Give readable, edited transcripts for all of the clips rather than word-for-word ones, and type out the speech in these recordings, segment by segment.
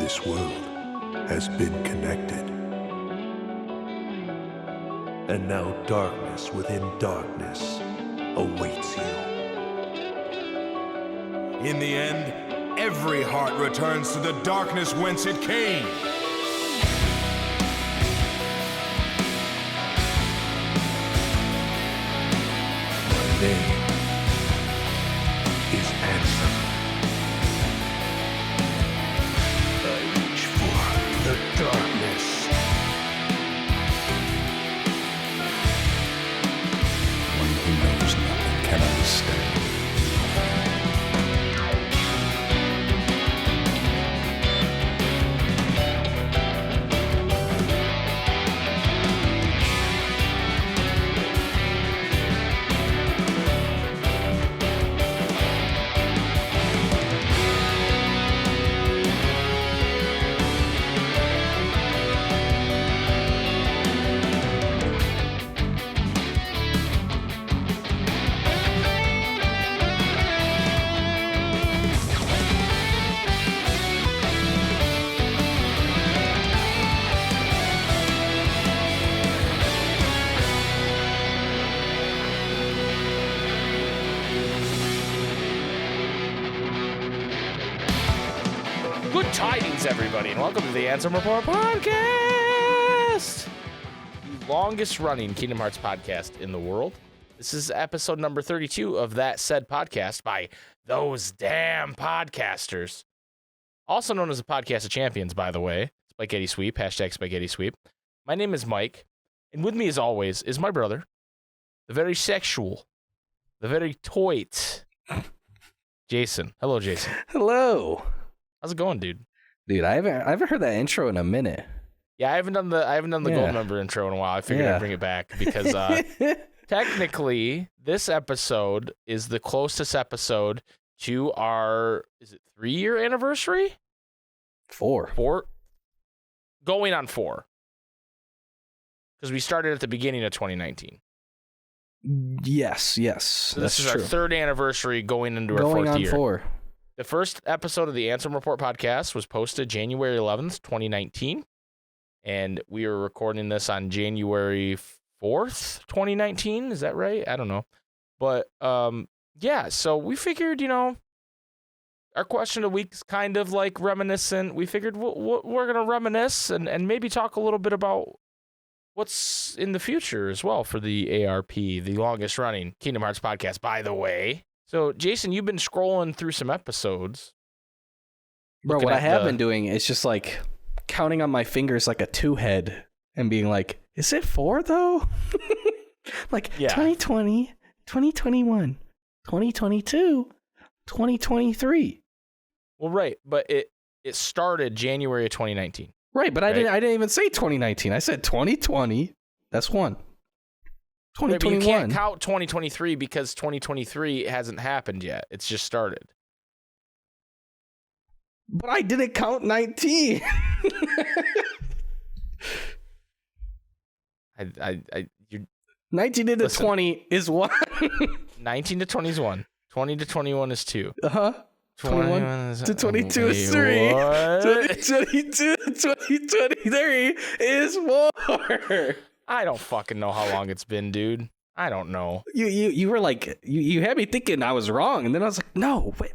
this world has been connected. And now darkness within darkness awaits you. In the end, every heart returns to the darkness whence it came. My name is Ansem. I reach for the darkness. One who knows nothing can understand. Good tidings, everybody, and welcome to the Ansem Report podcast, the longest-running Kingdom Hearts podcast in the world. This is episode number 32 of that said podcast by those damn podcasters, also known as the Podcast of Champions, by the way. SpikeGhetti Sweep, hashtag SpikeGhetti Sweep. My name is Mike, and with me, as always, is my brother, the very sexual, the very toit, Jason. Hello, Jason. Hello. How's it going, dude? Dude, I haven't heard that intro in a minute. Yeah, I haven't done the gold member intro in a while. I figured I'd bring it back because technically this episode is the closest episode to our 3-year anniversary? 4. Going on 4. Because we started at the beginning of 2019. Yes, So that's this is true. our 3rd anniversary going into our Going 4th on year. 4. The first episode of the Ansem Report podcast was posted January 11th, 2019. And we are recording this on January 4th, 2019. Is that right? I don't know. But, yeah, so we figured, our question of the week is kind of like reminiscent. We figured we're going to reminisce and maybe talk a little bit about what's in the future as well for the ARP, the longest running Kingdom Hearts podcast, by the way. So, Jason, you've been scrolling through some episodes. Bro, what I have been doing is just like counting on my fingers like a 2-head and being like, is it 4 though? Like 2020, 2021, 2022, 2023. Well, right, but it started January of 2019. Right, but I didn't even say 2019. I said 2020. That's 1. 2021. Right, you can't count 2023 because 2023 hasn't happened yet. It's just started. But I didn't count 19. You're 19 into 20 is 1. 19 to 20 is 1. 20 to 21 is 2. 21 to 22 is 3. 2022 to 2023 is 4. I don't fucking know how long it's been, dude. I don't know. You were like, you had me thinking I was wrong, and then I was like, no, wait.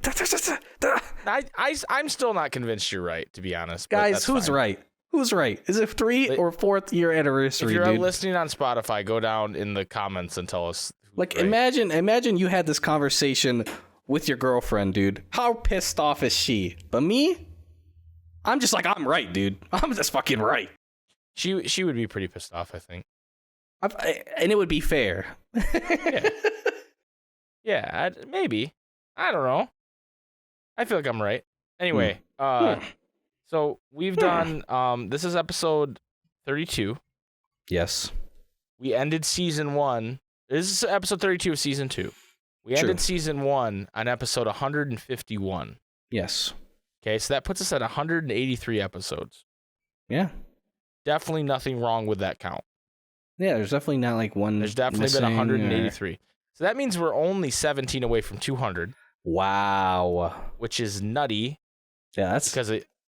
I'm still not convinced you're right, to be honest. Guys, who's right? Who's right? Is it 3 or 4th year anniversary, If you're dude? listening on Spotify, go down in the comments and tell us. Like, right. imagine you had this conversation with your girlfriend, dude. How pissed off is she? But me? I'm just like, I'm right, dude. I'm just fucking right. She would be pretty pissed off, I think. And it would be fair. Yeah, maybe. I don't know. I feel like I'm right. Anyway, so we've done, this is episode 32. Yes. We ended season 1. This is episode 32 of season 2. We ended season 1 on episode 151. Yes. Okay, so that puts us at 183 episodes. Yeah. Definitely nothing wrong with that count. Yeah, there's definitely not like one. There's definitely been 183. So that means we're only 17 away from 200. Wow. Which is nutty. Yeah, that's because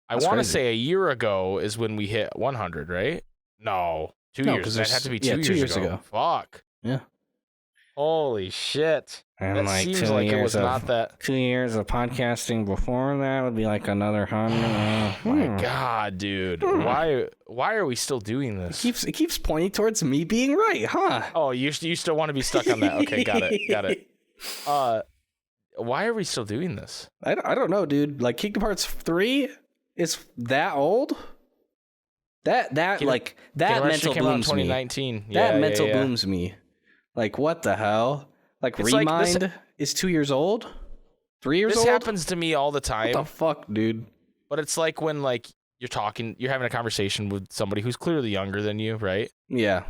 I want to say a year ago is when we hit 100, right? No, 2 years. That had to be 2 years ago. Fuck. Yeah. Holy shit. And that like seems like it was not that. 2 years of podcasting before that would be like another 100. Oh my God, dude. Why are we still doing this? It keeps pointing towards me being right, huh? Oh, you still want to be stuck on that. Okay, got it. Why are we still doing this? I don't know, dude. Like Kingdom Hearts 3 is that old? That mental booms me. 2019. That mental booms me. Like what the hell? Like it's Remind like is 2 years old? 3 years old? This happens to me all the time. What the fuck, dude? But it's like when like you're having a conversation with somebody who's clearly younger than you, right? Yeah.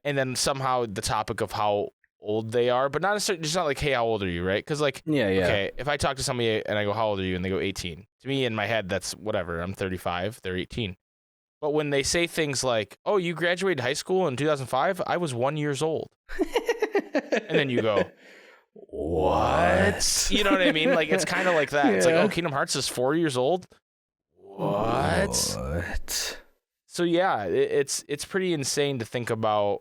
And then somehow the topic of how old they are, but not necessarily just not like, hey, how old are you, right? Because like, okay, if I talk to somebody and I go, how old are you? And they go 18. To me, in my head, that's whatever. I'm 35. They're 18. But when they say things like, oh, you graduated high school in 2005, I was 1 year old. And then you go, what? You know what I mean? Like, it's kind of like that. Yeah. It's like, oh, Kingdom Hearts is 4 years old? What? So, yeah, it's pretty insane to think about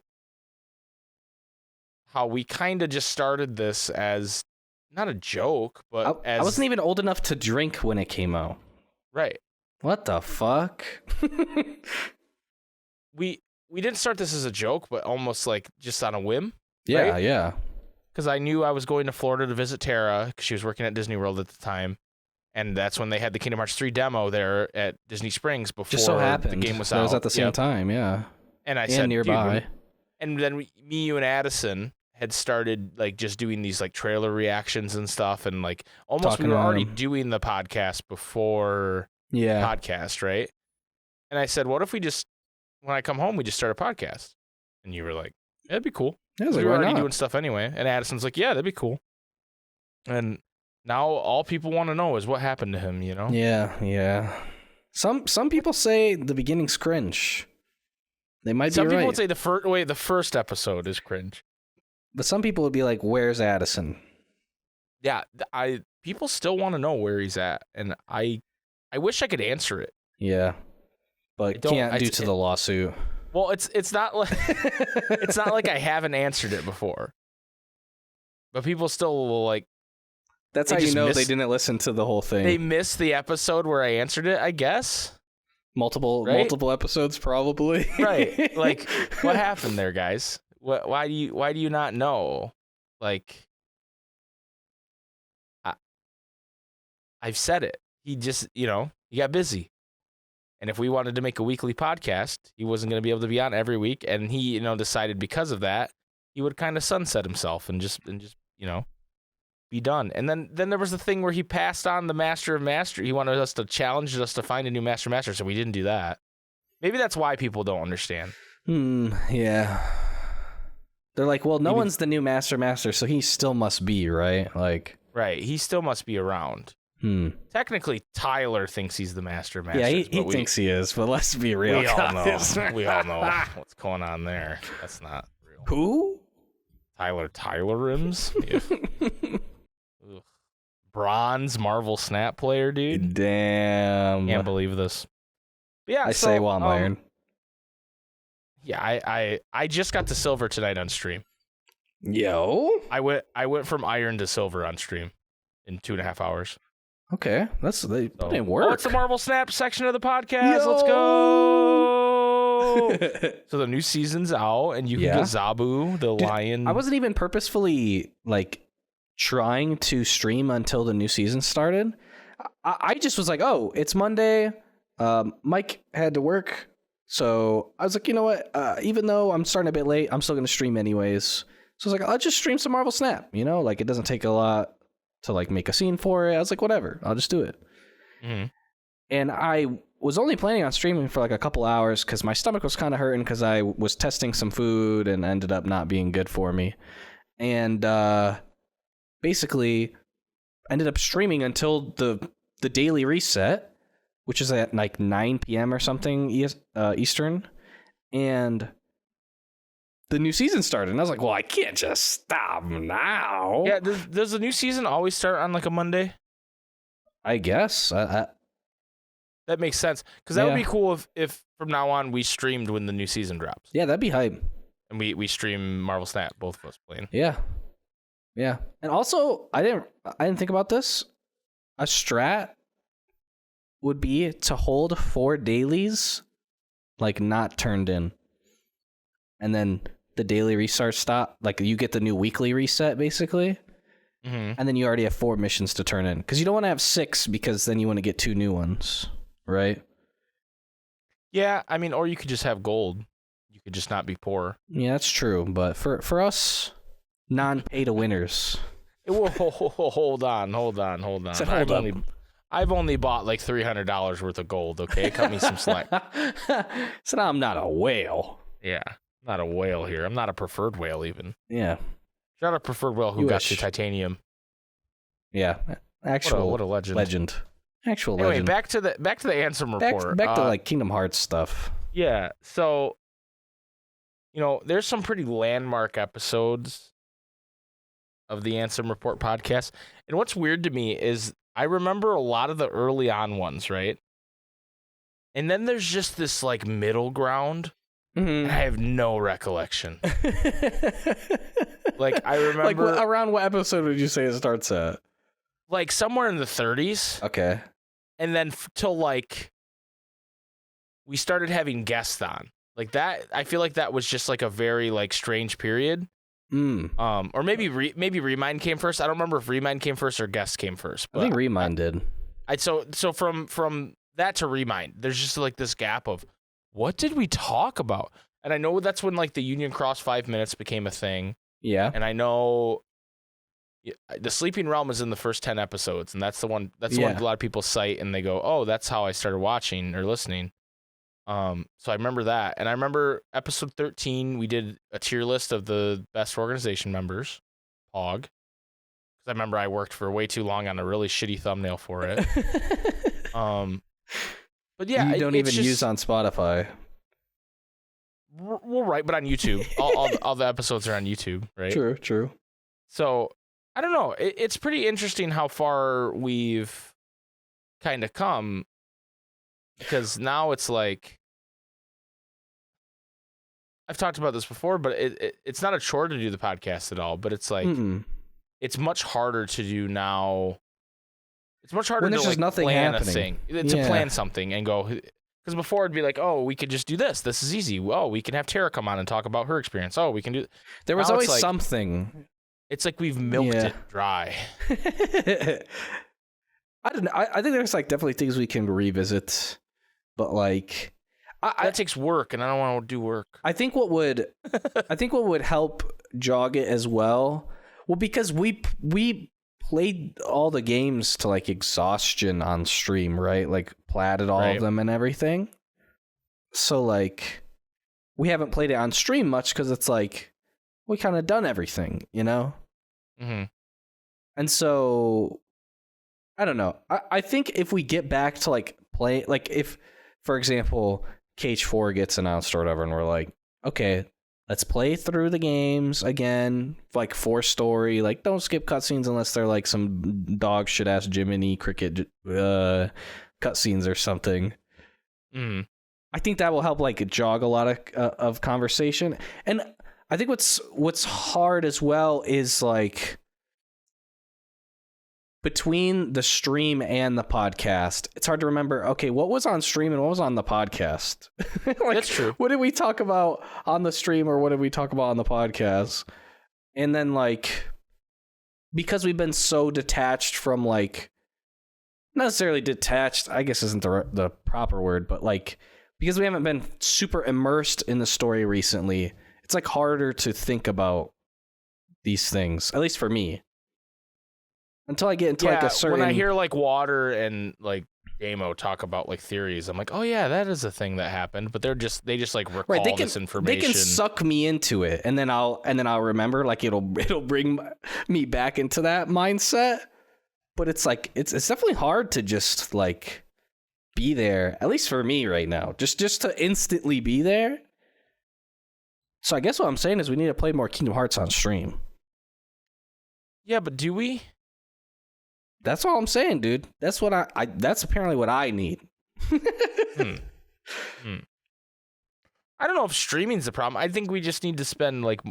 how we kind of just started this as not a joke, but I wasn't even old enough to drink when it came out. Right. What the fuck? We didn't start this as a joke, but almost like just on a whim. Yeah, right? Yeah. Because I knew I was going to Florida to visit Tara because she was working at Disney World at the time. And that's when they had the Kingdom Hearts 3 demo there at Disney Springs before just so happened. The game was out. That was at the same time, yeah. And I said, nearby. And then me, you, and Addison had started like just doing these like trailer reactions and stuff, and like almost we were already doing the podcast before the podcast, right? And I said, what if we just, when I come home, we just start a podcast? And you were like, yeah, that'd be cool. Yeah, we were already doing stuff anyway. And Addison's like, yeah, that'd be cool. And now all people want to know is what happened to him, you know? Yeah. Some people say the beginning's cringe. They might be right. Some people would say the first episode is cringe. But some people would be like, where's Addison? Yeah, people still want to know where he's at, and I wish I could answer it. Yeah, but can't due to the lawsuit. Well, it's not like it's not like I haven't answered it before. But people still will like. That's how you know they didn't listen to the whole thing. They missed the episode where I answered it, I guess. Multiple episodes, probably. Right. Like, what happened there, guys? Why do you not know? Like, I've said it. He just, he got busy. And if we wanted to make a weekly podcast, he wasn't going to be able to be on every week. And he, decided because of that, he would kind of sunset himself and just be done. And then there was the thing where he passed on the Master of Master. He wanted us to challenge us to find a new Master, so we didn't do that. Maybe that's why people don't understand. Yeah. They're like, well, no one's the new Master, so he still must be, right? Like, right. He still must be around. Technically, Tyler thinks he's the Master. Yeah, he thinks he is, but let's be real. We all know what's going on there. That's not real. Who? Tyler Rims? Bronze Marvel Snap player, dude. Damn. Can't believe this. But yeah, I say while I'm iron. Yeah, I just got to silver tonight on stream. Yo. I went from iron to silver on stream in 2.5 hours. Okay, they didn't work. Oh, it's the Marvel Snap section of the podcast. Yo! Let's go. So the new season's out, and you can get Zabu, the lion. I wasn't even purposefully like trying to stream until the new season started. I just was like, oh, it's Monday. Mike had to work. So I was like, you know what? Even though I'm starting a bit late, I'm still going to stream anyways. So I was like, I'll just stream some Marvel Snap. Like it doesn't take a lot to like make a scene for it. I was like, whatever, I'll just do it. Mm-hmm. And I was only planning on streaming for like a couple hours because my stomach was kind of hurting because I was testing some food and ended up not being good for me. And basically ended up streaming until the daily reset, which is at like 9 p.m. or something Eastern. And the new season started. And I was like, well, I can't just stop now. Yeah, does the new season always start on like a Monday? I guess. That That makes sense. Because that would be cool if from now on we streamed when the new season drops. Yeah, that'd be hype. And we stream Marvel Snap, both of us playing. Yeah. Yeah. And also, I didn't think about this. A strat would be to hold 4 dailies like not turned in. And then the daily restart stop, like you get the new weekly reset basically. Mm-hmm. And then you already have 4 missions to turn in. Because you don't want to have 6 because then you want to get 2 new ones, right? Yeah, I mean, or you could just have gold. You could just not be poor. Yeah, that's true. But for us non-pay-to-winners... Hold on. I've only bought like $300 worth of gold, okay? Cut me some slack. So now I'm not a whale. Yeah, not a whale here. I'm not a preferred whale even. Yeah. Not a preferred whale who got to titanium. Yeah. Actual what a legend. Actual anyway, legend. back to the Ansem report. Back to like Kingdom Hearts stuff. Yeah. So, there's some pretty landmark episodes of the Ansem Report podcast. And what's weird to me is I remember a lot of the early on ones, right? And then there's just this like middle ground. Mm-hmm. And I have no recollection. Like I remember like around what episode would you say it starts at? Like somewhere in the 30s. Okay. And then till like we started having guests on. Like that I feel like that was just like a very like strange period. Or maybe Remind came first. I don't remember if Remind came first or guests came first. But I think Remind did. So from that to Remind, there's just like this gap of what did we talk about? And I know that's when like the Union Cross 5 minutes became a thing. Yeah. And I know the Sleeping Realm is in the first 10 episodes, and that's the one a lot of people cite and they go, "Oh, that's how I started watching or listening." So I remember that. And I remember episode 13, we did a tier list of the best organization members, POG. Because I remember I worked for way too long on a really shitty thumbnail for it. But yeah, you don't even use on Spotify. Well, right, but on YouTube. all the episodes are on YouTube, right? True. So, I don't know. It's pretty interesting how far we've kind of come. Because now it's like... I've talked about this before, but it's not a chore to do the podcast at all. But it's like... It's much harder to do now. It's much harder to like nothing plan happening. a thing. To plan something and go... Because before it'd be like, oh, we could just do this. This is easy. Oh, we can have Tara come on and talk about her experience. Oh, we can do... There was always something. It's like we've milked it dry. I don't know. I think there's like definitely things we can revisit. But like... that takes work, and I don't want to do work. I think what would help jog it as well... Well, because we played all the games to like exhaustion on stream, right? Like platted all of them and everything. So like we haven't played it on stream much because it's like we kind of done everything, you know? Mm-hmm. And so I don't know. I think if we get back to like play, like if, for example, KH4 gets announced or whatever, and we're like, okay, let's play through the games again, like for story. Like, don't skip cutscenes unless they're like some dog shit ass Jiminy Cricket cutscenes or something. I think that will help like jog a lot of conversation. And I think what's hard as well is like between the stream and the podcast, it's hard to remember, okay, what was on stream and what was on the podcast? Like, that's true. What did we talk about on the stream or what did we talk about on the podcast? And then, like, because we've been so detached from, like, not necessarily detached, I guess isn't the proper word, but, like, because we haven't been super immersed in the story recently, it's, like, harder to think about these things, at least for me. Until I get into like a certain... When I hear like Water and like Damo talk about like theories, I'm like, oh yeah, that is a thing that happened. But they just like recall this information. They can suck me into it, and then I'll remember. Like it'll bring me back into that mindset. But it's like it's definitely hard to just like be there. At least for me right now, just to instantly be there. So I guess what I'm saying is we need to play more Kingdom Hearts on stream. Yeah, but do we? That's all I'm saying, dude. That's what that's apparently what I need. I don't know if streaming's the problem. I think we just need to spend, like,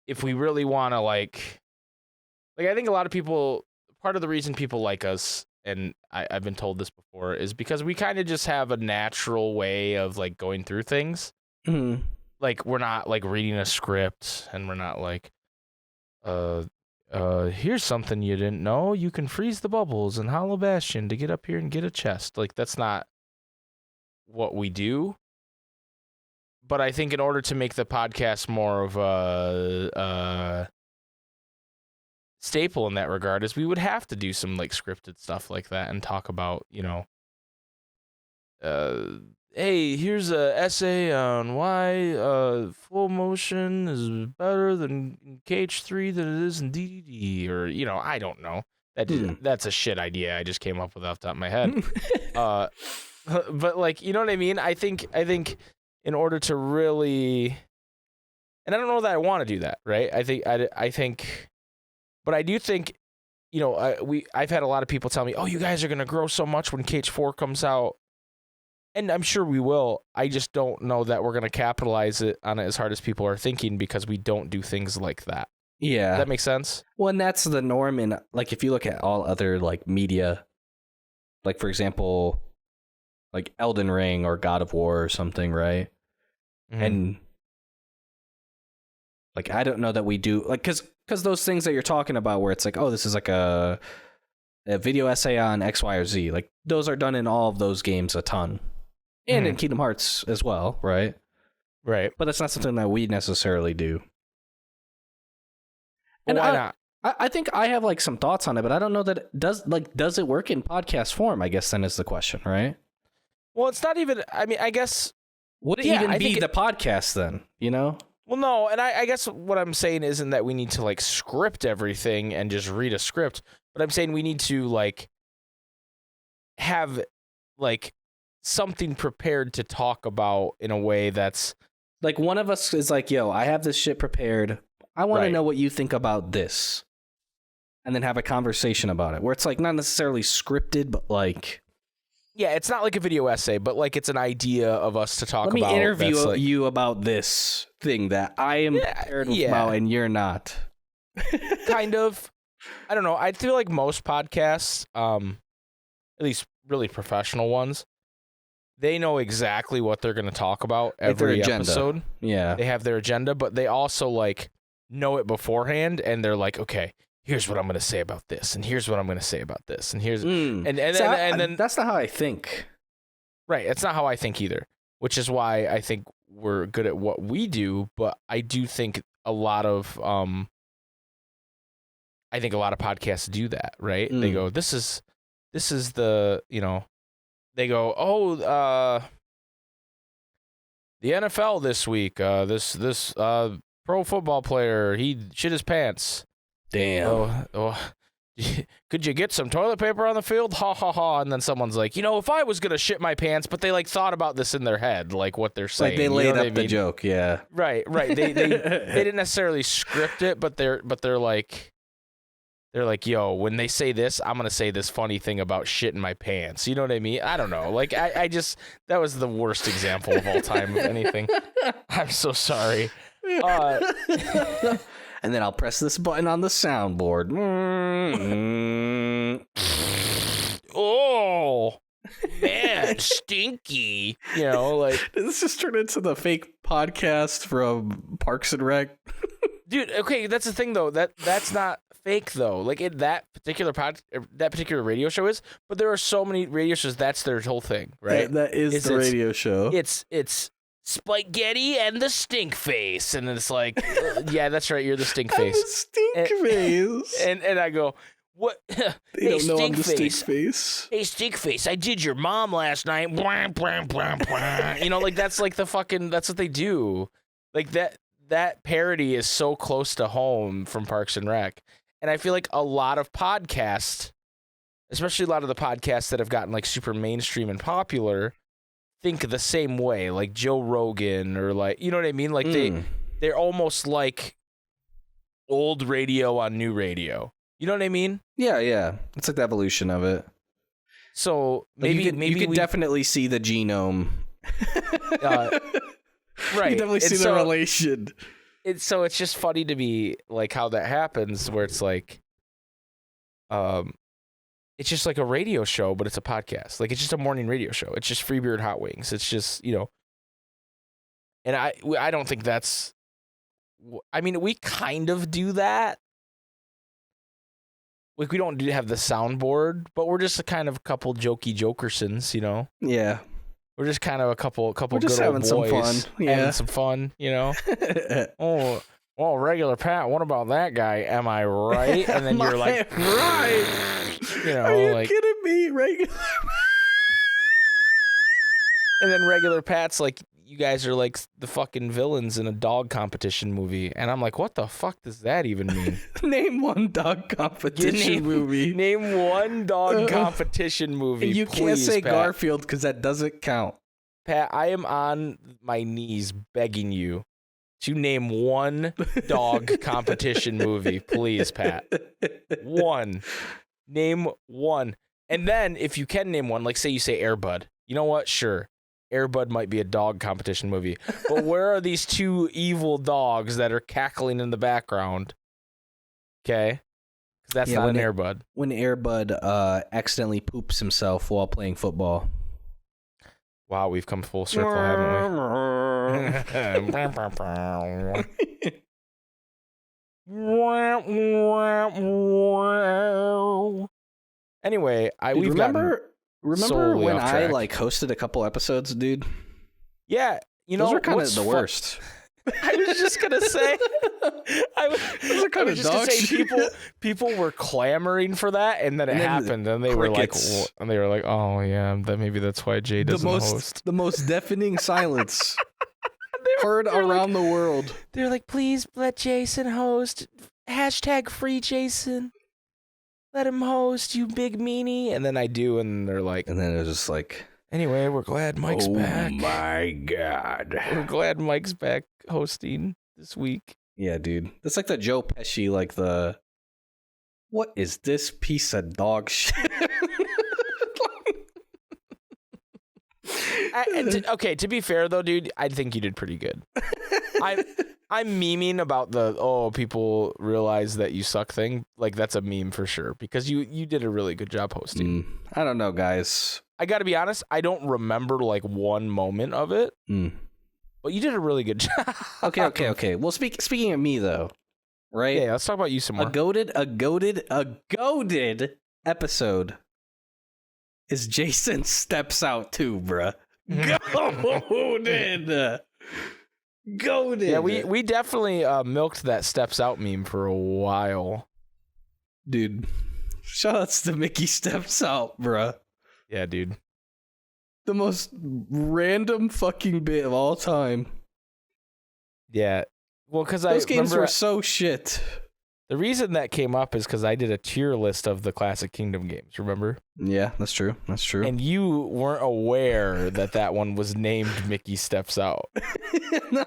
if we really want to, like, I think a lot of people, part of the reason people like us, and I've been told this before, is because we kind of just have a natural way of, like, going through things. Mm-hmm. Like, we're not, like, reading a script, and we're not, like, here's something you didn't know. You can freeze the bubbles in Hollow Bastion to get up here and get a chest. Like, that's not what we do. But I think in order to make the podcast more of a staple in that regard, is we would have to do some, like, scripted stuff like that and talk about, you know, hey, here's a essay on why full motion is better than KH3 than it is in DDD, or, you know, I don't know. That's a shit idea I just came up with off the top of my head. But, like, you know what I mean? I think in order to really, and I don't know that I want to do that, right? I think, but I do think, you know, I've had a lot of people tell me, oh, you guys are going to grow so much when KH4 comes out. And I'm sure we will. I just don't know that we're going to capitalize on it as hard as people are thinking, because we don't do things like that. Yeah. Does that make sense? Well, and that's the norm in, like, if you look at all other, like, media, like, for example, like Elden Ring or God of War or something, right? Mm-hmm. And, like, I don't know that we do, like, because those things that you're talking about where it's like, oh, this is like a video essay on X, Y, or Z, like, those are done in all of those games a ton. And in Kingdom Hearts as well, right? Right. But that's not something that we necessarily do. Well, and why not? I think I have, like, some thoughts on it, but I don't know that it does it work in podcast form, I guess then is the question, right? Well, it's not even, I mean, I guess. Would it even be the podcast then, you know? Well, no, and I guess what I'm saying isn't that we need to, like, script everything and just read a script, but I'm saying we need to, like, have, like, something prepared to talk about in a way that's, like, one of us is like, yo, I have this shit prepared. I want to know what you think about this. And then have a conversation about it, where it's, like, not necessarily scripted, but, like, yeah, it's not like a video essay, but, like, it's an idea of us to talk about. Let me interview you about this thing that I am prepared about and you're not. Kind of. I don't know. I feel like most podcasts, at least really professional ones, they know exactly what they're going to talk about every episode. Yeah. They have their agenda, but they also, like, know it beforehand, and they're like, okay, here's what I'm going to say about this, and here's what I'm going to say about this, and here's and then that's not how I think. Right, it's not how I think either, which is why I think we're good at what we do, but I do think a lot of podcasts do that, right? They go, this is the, you know, they go, oh, the NFL this week, this pro football player, he shit his pants. Damn. Oh, could you get some toilet paper on the field? Ha ha ha. And then someone's like, you know, if I was gonna shit my pants, but they, like, thought about this in their head, like what they're saying. Like, they laid up the joke, yeah. Right. They didn't necessarily script it, but they're like, yo, when they say this, I'm going to say this funny thing about shit in my pants. You know what I mean? I don't know. Like, I just, that was the worst example of all time of anything. I'm so sorry. And then I'll press this button on the soundboard. Oh, man, stinky. You know, like. Did this just turn into the fake podcast from Parks and Rec? Dude, okay, that's the thing, though. That's not fake, though. Like, that particular radio show is, but there are so many radio shows, that's their whole thing, right? That is the radio show. It's SpikeGhetti and the Stink Face, and it's like, yeah, that's right, you're the Stink Face. Stink Face. And I go, what? They don't know I'm the Stink Face. Hey, Stink Face, I did your mom last night. Blah, blah, blah, blah. You know, like, that's like that's what they do. Like, that parody is so close to home from Parks and Rec. And I feel like a lot of podcasts, especially a lot of the podcasts that have gotten, like, super mainstream and popular, think the same way, like Joe Rogan, or, like, you know what I mean? Like, they're almost like old radio on new radio. You know what I mean? Yeah. It's like the evolution of it. So maybe you could definitely see the genome. Right. You definitely see the relation. It's just funny to me, like, how that happens, where it's like, it's just like a radio show, but it's a podcast. Like, it's just a morning radio show. It's just Free Beer and Hot Wings. It's just, and I don't think that's, I mean, we kind of do that. Like, we don't have the soundboard, but we're just a kind of a couple jokey jokersons, Yeah. We're just kind of a couple we're just good having old boys some fun. having some fun, Oh, well, regular Pat, what about that guy? Am I right? And then you're like, right. Are you kidding me? Regular. And then regular Pat's like, you guys are like the fucking villains in a dog competition movie. And I'm like, what the fuck does that even mean? Name one dog competition movie. Name one dog competition movie. You please, can't say Pat. Garfield because that doesn't count. Pat, I am on my knees begging you to name one dog competition movie. Please, Pat. One. Name one. And then if you can name one, like say you say Air Bud. You know what? Sure. Air Bud might be a dog competition movie. But where are these two evil dogs that are cackling in the background? Okay? Because that's not an Air Bud. When Air Bud accidentally poops himself while playing football. Wow, we've come full circle, haven't we? Anyway, we've remember when I hosted a couple episodes, dude? Yeah, those were kind of the worst. I was just gonna say, people were clamoring for that, and then it happened, and they were like, oh yeah, maybe that's why Jay doesn't host. The most deafening silence heard around the world. They're like, please let Jason host. # free Jason. Let him host, you big meanie. And then I do, and they're like, and then it was just like, anyway, we're glad Mike's back. Oh my God. We're glad Mike's back hosting this week. Yeah, dude. That's like the Joe Pesci, what is this piece of dog shit? Okay, to be fair, though, dude, I think you did pretty good. I'm memeing about people realize that you suck thing. Like, that's a meme for sure, because you did a really good job hosting. I don't know, guys. I got to be honest, I don't remember, one moment of it. But you did a really good job. Okay. Well, speaking of me, though, right? Yeah, let's talk about you some more. A goated episode is Jason Steps Out 2, bruh. Goated. Yeah, we definitely milked that Steps Out meme for a while. Dude, shoutouts to Mickey Steps Out, bruh. Yeah, dude. The most random fucking bit of all time. Yeah. Well, because those games were so shit. The reason that came up is because I did a tier list of the Classic Kingdom games, remember? Yeah, that's true. And you weren't aware that one was named Mickey Steps Out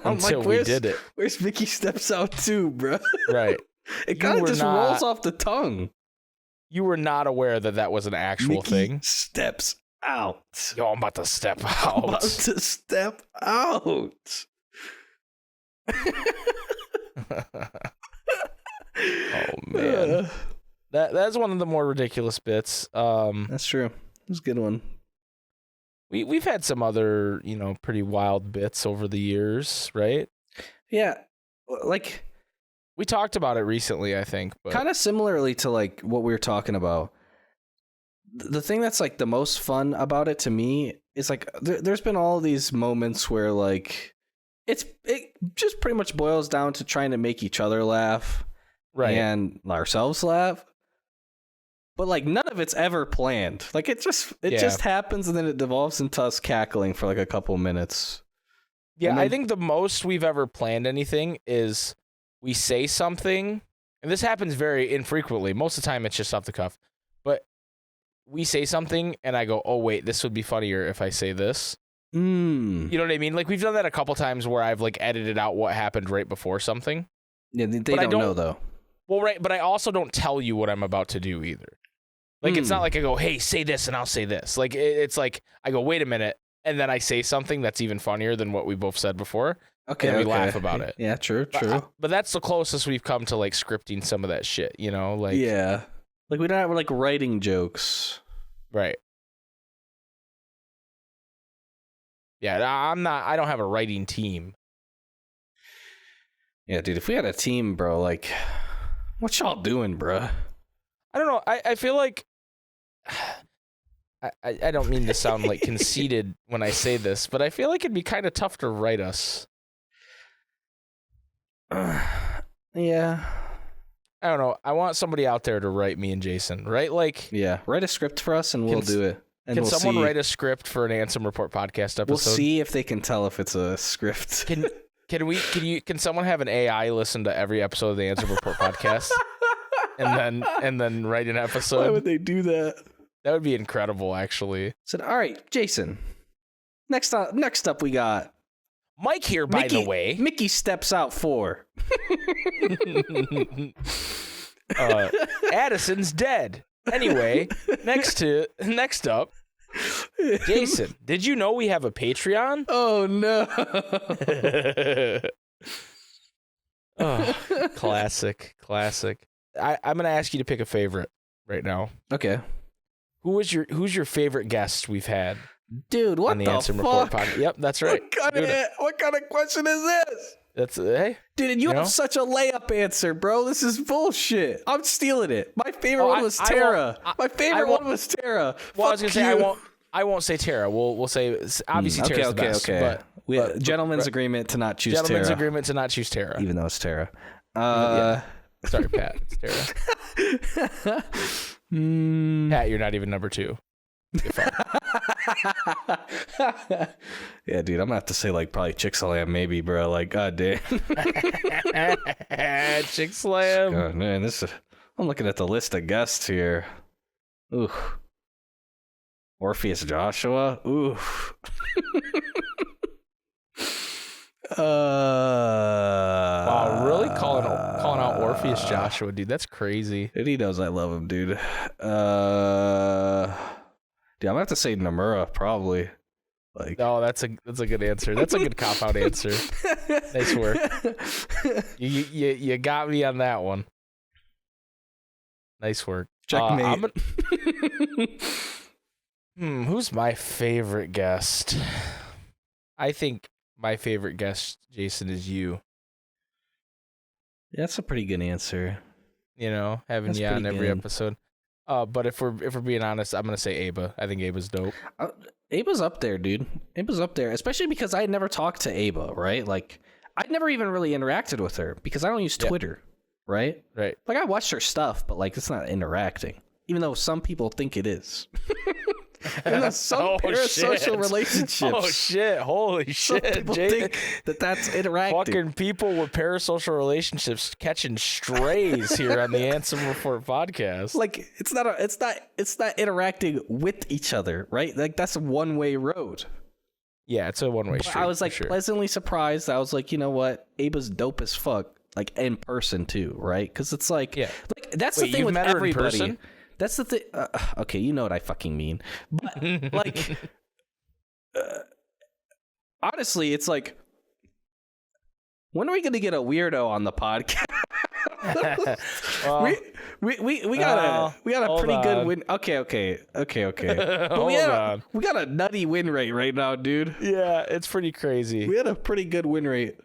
until we did it. Where's Mickey Steps Out 2, bro? Right. It kind of just rolls off the tongue. You were not aware that was an actual thing. Mickey Steps Out. Yo, I'm about to step out. Oh man, that's one of the more ridiculous bits. That's true. It was a good one. We've had some other pretty wild bits over the years, right? Yeah, we talked about it recently, I think. But kind of similarly to what we were talking about. The thing that's the most fun about it to me is there's been all these moments where it just pretty much boils down to trying to make each other laugh. Right. And ourselves laugh. But none of it's ever planned. It just happens, and then it devolves into us cackling for a couple minutes. Yeah, I think the most we've ever planned anything is we say something, and this happens very infrequently. Most of the time it's just off the cuff. But we say something and I go, "Oh wait, this would be funnier if I say this." You know what I mean? We've done that a couple times where I've edited out what happened right before something. Yeah, they don't know though. Well, right, but I also don't tell you what I'm about to do either. Like, it's not like I go, hey, say this, and I'll say this. Like, it's like I go, wait a minute, and then I say something that's even funnier than what we both said before. Okay, and we laugh about it. Yeah, true. But that's the closest we've come to, like, scripting some of that shit, you know? Like, yeah. Like, we don't have, like, writing jokes. Right. Yeah, I don't have a writing team. Yeah, dude, if we had a team, bro, like, what y'all doing, bro? I don't know. I feel like I don't mean to sound like conceited when I say this, but I feel like it'd be kind of tough to write us. Yeah. I don't know. I want somebody out there to write me and Jason, right? Like, yeah, write a script for us and we'll do it. And can someone write a script for an Ansem Report podcast episode? We'll see if they can tell if it's a script. Can someone have an AI listen to every episode of the Ansem Report podcast and then write an episode? Why would they do that? That would be incredible, actually. Said, all right, Jason. Next up, we got Mike here. By the way, Mickey steps out 4. Addison's dead. Anyway, next up, Jason. Did you know we have a Patreon? Oh no! Oh, classic. I'm gonna ask you to pick a favorite right now. Okay. Who's your favorite guest we've had? Dude, what on the the Ansem fuck? Report podcast? Yep, that's right. What kind of question is this? That's hey. Dude, you have such a layup answer, bro. This is bullshit. I'm stealing it. My favorite one was Tara. My favorite one was Tara. Well, I was gonna say I won't say Tara. We'll say obviously Tara's the best. Okay. But gentleman's agreement to not choose Tara. Gentleman's agreement to not choose Tara, even though it's Tara. Yeah. Sorry, Pat. It's Tara. Pat, you're not even number 2. Yeah, dude, I'm gonna have to say like probably Chick-fil-A maybe, bro. Like, god damn. Chick-fil-A. God, man, I'm looking at the list of guests here. Ooh. Orpheus Joshua. Ooh. Wow, really calling out Orpheus Joshua, dude. That's crazy. And he knows I love him, dude. Dude, I'm gonna have to say Nomura, probably. Like, oh, that's a good answer. That's a good cop-out answer. Nice work. You got me on that one. Nice work. Checkmate. Who's my favorite guest? I think my favorite guest, Jason, is you. Yeah, that's a pretty good answer. You know, having you on every episode. But if we're being honest, I'm gonna say Aba. I think Aba's dope. Aba's up there, dude. Aba's up there, especially because I had never talked to Aba, right? Like, I'd never even really interacted with her because I don't use Twitter, right? Right. Like, I watched her stuff, but like, it's not interacting, even though some people think it is. And that's some parasocial relationships. Oh shit! Holy shit! Some people think that's interacting. Fucking people with parasocial relationships catching strays here on the Ansem Report podcast. Like, it's not interacting with each other, right? Like, that's a one-way road. Yeah, it's a one-way street. I was like pleasantly surprised. I was like, you know what? Aba's dope as fuck, like in person too, right? Because it's like, like that's the thing with everybody. That's the thing. Okay, you know what I fucking mean. But, like, honestly, it's like, when are we going to get a weirdo on the podcast? Well, we got a pretty good win. Okay. But we got a nutty win rate right now, dude. Yeah, it's pretty crazy. We had a pretty good win rate.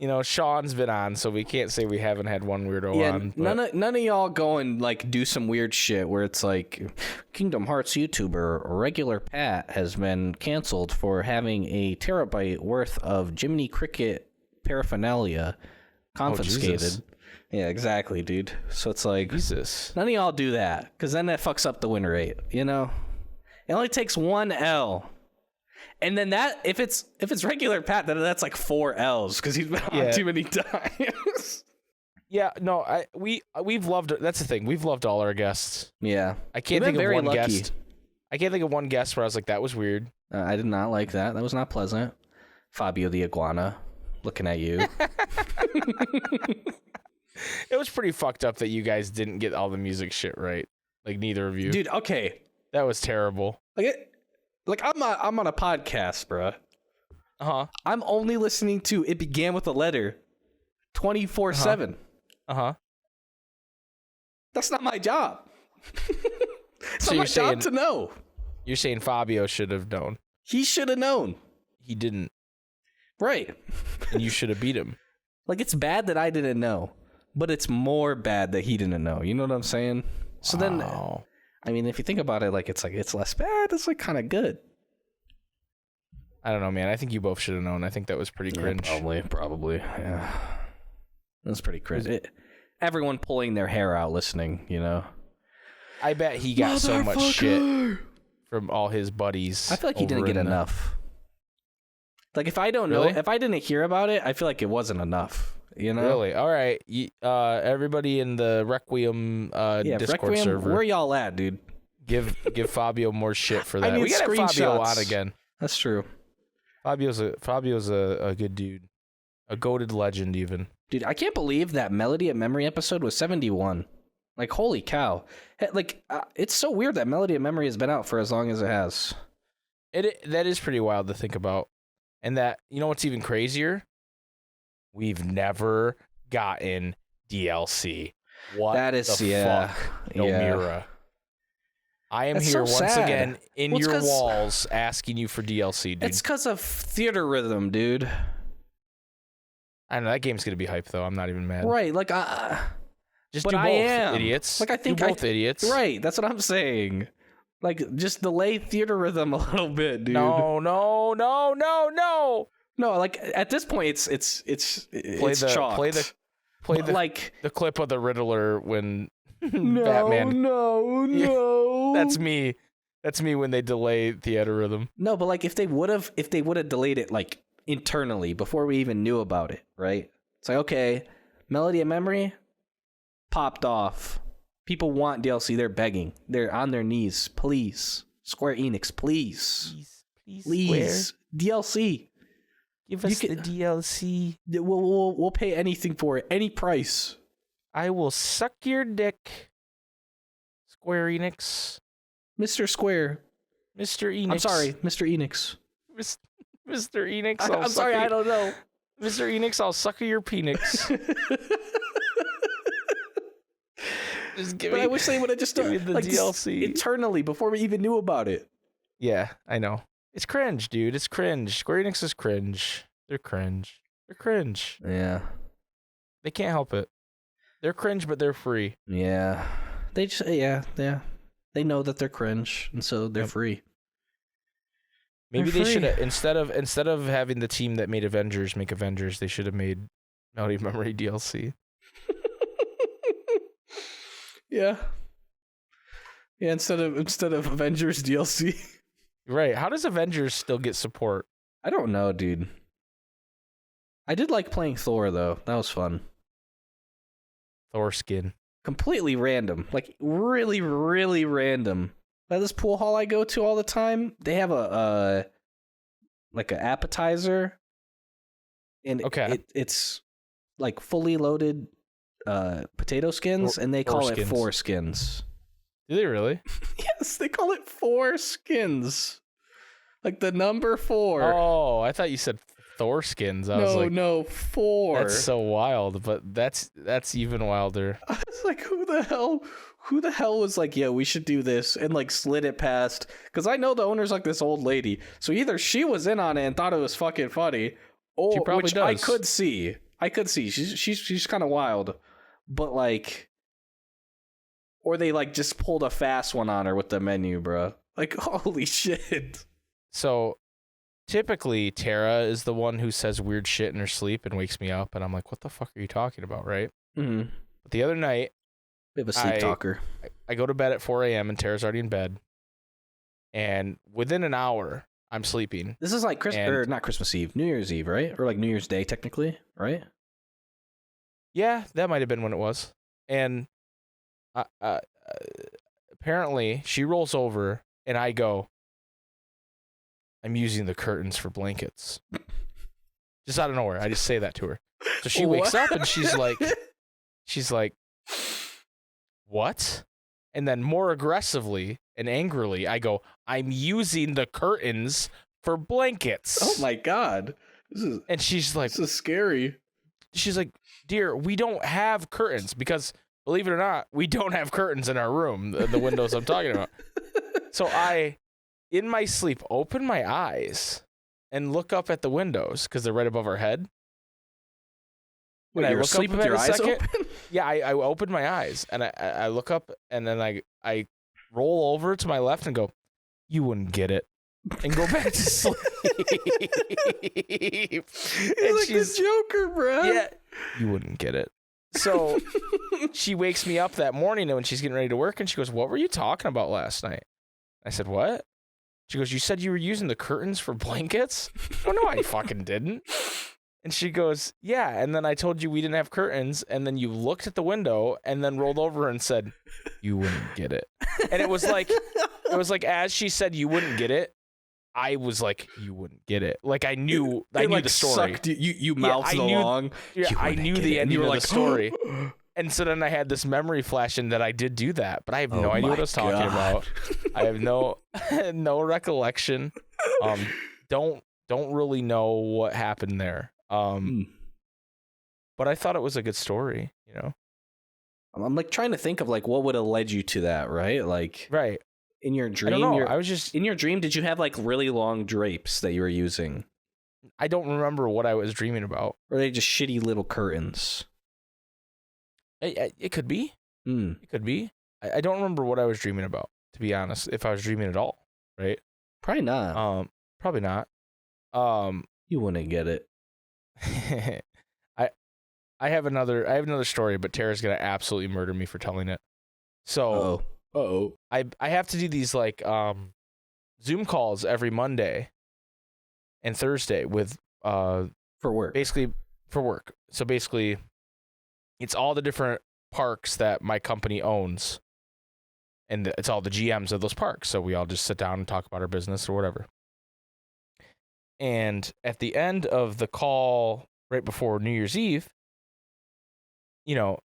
You know, Sean's been on, so we can't say we haven't had one weirdo on. But none of y'all go and like do some weird shit where it's like Kingdom Hearts YouTuber Regular Pat has been canceled for having a terabyte worth of Jiminy Cricket paraphernalia confiscated. Yeah, exactly, dude. So it's like, Jesus. None of y'all do that, because then that fucks up the win rate, you know? It only takes 1 L. And then that, if it's Regular Pat, then that's like 4 L's because he's been on too many times. Yeah, no, we've loved it. That's the thing. We've loved all our guests. Yeah. I can't think of one guest. I can't think of one guest where I was like, that was weird. I did not like that. That was not pleasant. Fabio the Iguana, looking at you. It was pretty fucked up that you guys didn't get all the music shit right. Like neither of you. Dude, okay. That was terrible. Like I'm on a podcast, bruh. Uh-huh. I'm only listening to It Began With a Letter 24/7. Uh-huh. That's not my job. It's So not my you're saying, job to know. You're saying Fabio should have known. He should have known. He didn't. Right. And you should have beat him. Like, it's bad that I didn't know, but it's more bad that he didn't know. You know what I'm saying? So then, I mean, if you think about it, like it's less bad. It's like kind of good. I don't know, man. I think you both should have known. I think that was pretty cringe. Probably. Yeah. That's pretty cringe. Everyone pulling their hair out listening, you know? I bet he got so much shit from all his buddies. I feel like he didn't get enough. Like, if I don't know, if I didn't hear about it, I feel like it wasn't enough, you know? Really? All right. Everybody in the Requiem Discord server. Where y'all at, dude? Give Fabio more shit for that. I need We gotta have Fabio screenshots. on again. That's true. Fabio's a good dude. A goated legend, even. Dude, I can't believe that Melody of Memory episode was 71. Like, holy cow. Like, it's so weird that Melody of Memory has been out for as long as it has. That is pretty wild to think about. And that, you know what's even crazier? We've never gotten DLC. What that is, the fuck, Nomura? I am here once again in your walls asking you for DLC, dude. It's because of theater rhythm, dude. I don't know, that game's going to be hype, though. I'm not even mad. Right, like, just but do both, I am. idiots. Like, I think do both idiots. Right, that's what I'm saying. Like, just delay theater rhythm a little bit, dude. No. No, like, at this point, it's chalked. Play the clip of the Riddler when Batman. No. That's me. That's me when they delay theater rhythm. No, but like if they would have delayed it like internally before we even knew about it, right? It's like, okay, Melody of Memory popped off. People want DLC. They're begging. They're on their knees. Please, Square Enix, please, Square. DLC. Give us the DLC. We'll pay anything for it, any price. I will suck your dick, Square Enix. Mr. Square. Mr. Enix. I'm sorry, Mr. Enix. Mr. Enix. I'm sorry, I don't know. Mr. Enix, I'll suck your penix. I wish they would have just done the DLC internally before we even knew about it. Yeah, I know. It's cringe, dude. It's cringe. Square Enix is cringe. They're cringe. They're cringe. Yeah. They can't help it. They're cringe, but they're free. Yeah. They just, yeah. They know that they're cringe, and so they're free. Maybe they should have, instead of having the team that made Avengers make Avengers, they should have made Melody of Memory DLC. Yeah. Yeah, instead of Avengers DLC. Right. How does Avengers still get support? I don't know, dude. I did like playing Thor, though. That was fun. Thor skin. Completely random. Like, really, really random. At this pool hall I go to all the time, they have a like an appetizer. And it's like fully loaded potato skins, and they call it four skins. Do they really? Yes, they call it four skins. Like the number 4. Oh, I thought you said Thor skins. I was like, no, 4. That's so wild, but that's even wilder. I was like, who the hell was like, yeah, we should do this, and like slid it past, because I know the owner's like this old lady, so either she was in on it and thought it was fucking funny, or she probably which does. I could see she's kind of wild, but like, or they like just pulled a fast one on her with the menu, bro. Like, holy shit. So typically Tara is the one who says weird shit in her sleep and wakes me up, and I'm like, what the fuck are you talking about, right? Mm-hmm. But the other night, we have a sleep talker. I go to bed at 4 a.m. and Tara's already in bed, and within an hour I'm sleeping. This is like not Christmas Eve, New Year's Eve, right? Or like New Year's Day, technically, right? Yeah, that might have been when it was. And apparently she rolls over and I go, I'm using the curtains for blankets. Just out of nowhere. I just say that to her. So she wakes up and she's like, what? And then more aggressively and angrily, I go, I'm using the curtains for blankets. Oh my God. And she's like, this is scary. She's like, dear, we don't have curtains because, believe it or not, we don't have curtains in our room, the windows I'm talking about. So I, in my sleep, open my eyes and look up at the windows because they're right above our head. Wait, you're asleep with your eyes open? Yeah, I open my eyes and I look up and then I roll over to my left and go, you wouldn't get it. And go back to sleep. It's like the Joker, bro. Yeah, you wouldn't get it. So she wakes me up that morning when she's getting ready to work, and she goes, what were you talking about last night? I said, what? She goes, you said you were using the curtains for blankets? Oh, no, I fucking didn't. And she goes, yeah, and then I told you we didn't have curtains, and then you looked at the window and then rolled over and said, you wouldn't get it. And it was like as she said you wouldn't get it, I was like, you wouldn't get it. Like I knew the story. You mouthed along. Yeah, I knew the ending of the story. And so then I had this memory flash in that I did do that, but I have no idea what I was talking about. I have no recollection. Don't really know what happened there. But I thought it was a good story, you know. I'm like trying to think of like what would have led you to that, right? Like right. In your dream, I don't know. I was just in your dream. Did you have like really long drapes that you were using? I don't remember what I was dreaming about. Or are they just shitty little curtains? It could be. It could be. I don't remember what I was dreaming about, to be honest. If I was dreaming at all, right? Probably not. Probably not. You wouldn't get it. I have another story, but Tara's gonna absolutely murder me for telling it. So. Uh-oh. I have to do these like Zoom calls every Monday and Thursday with for work. Basically for work. So basically it's all the different parks that my company owns. And it's all the GMs of those parks. So we all just sit down and talk about our business or whatever. And at the end of the call right before New Year's Eve, you know,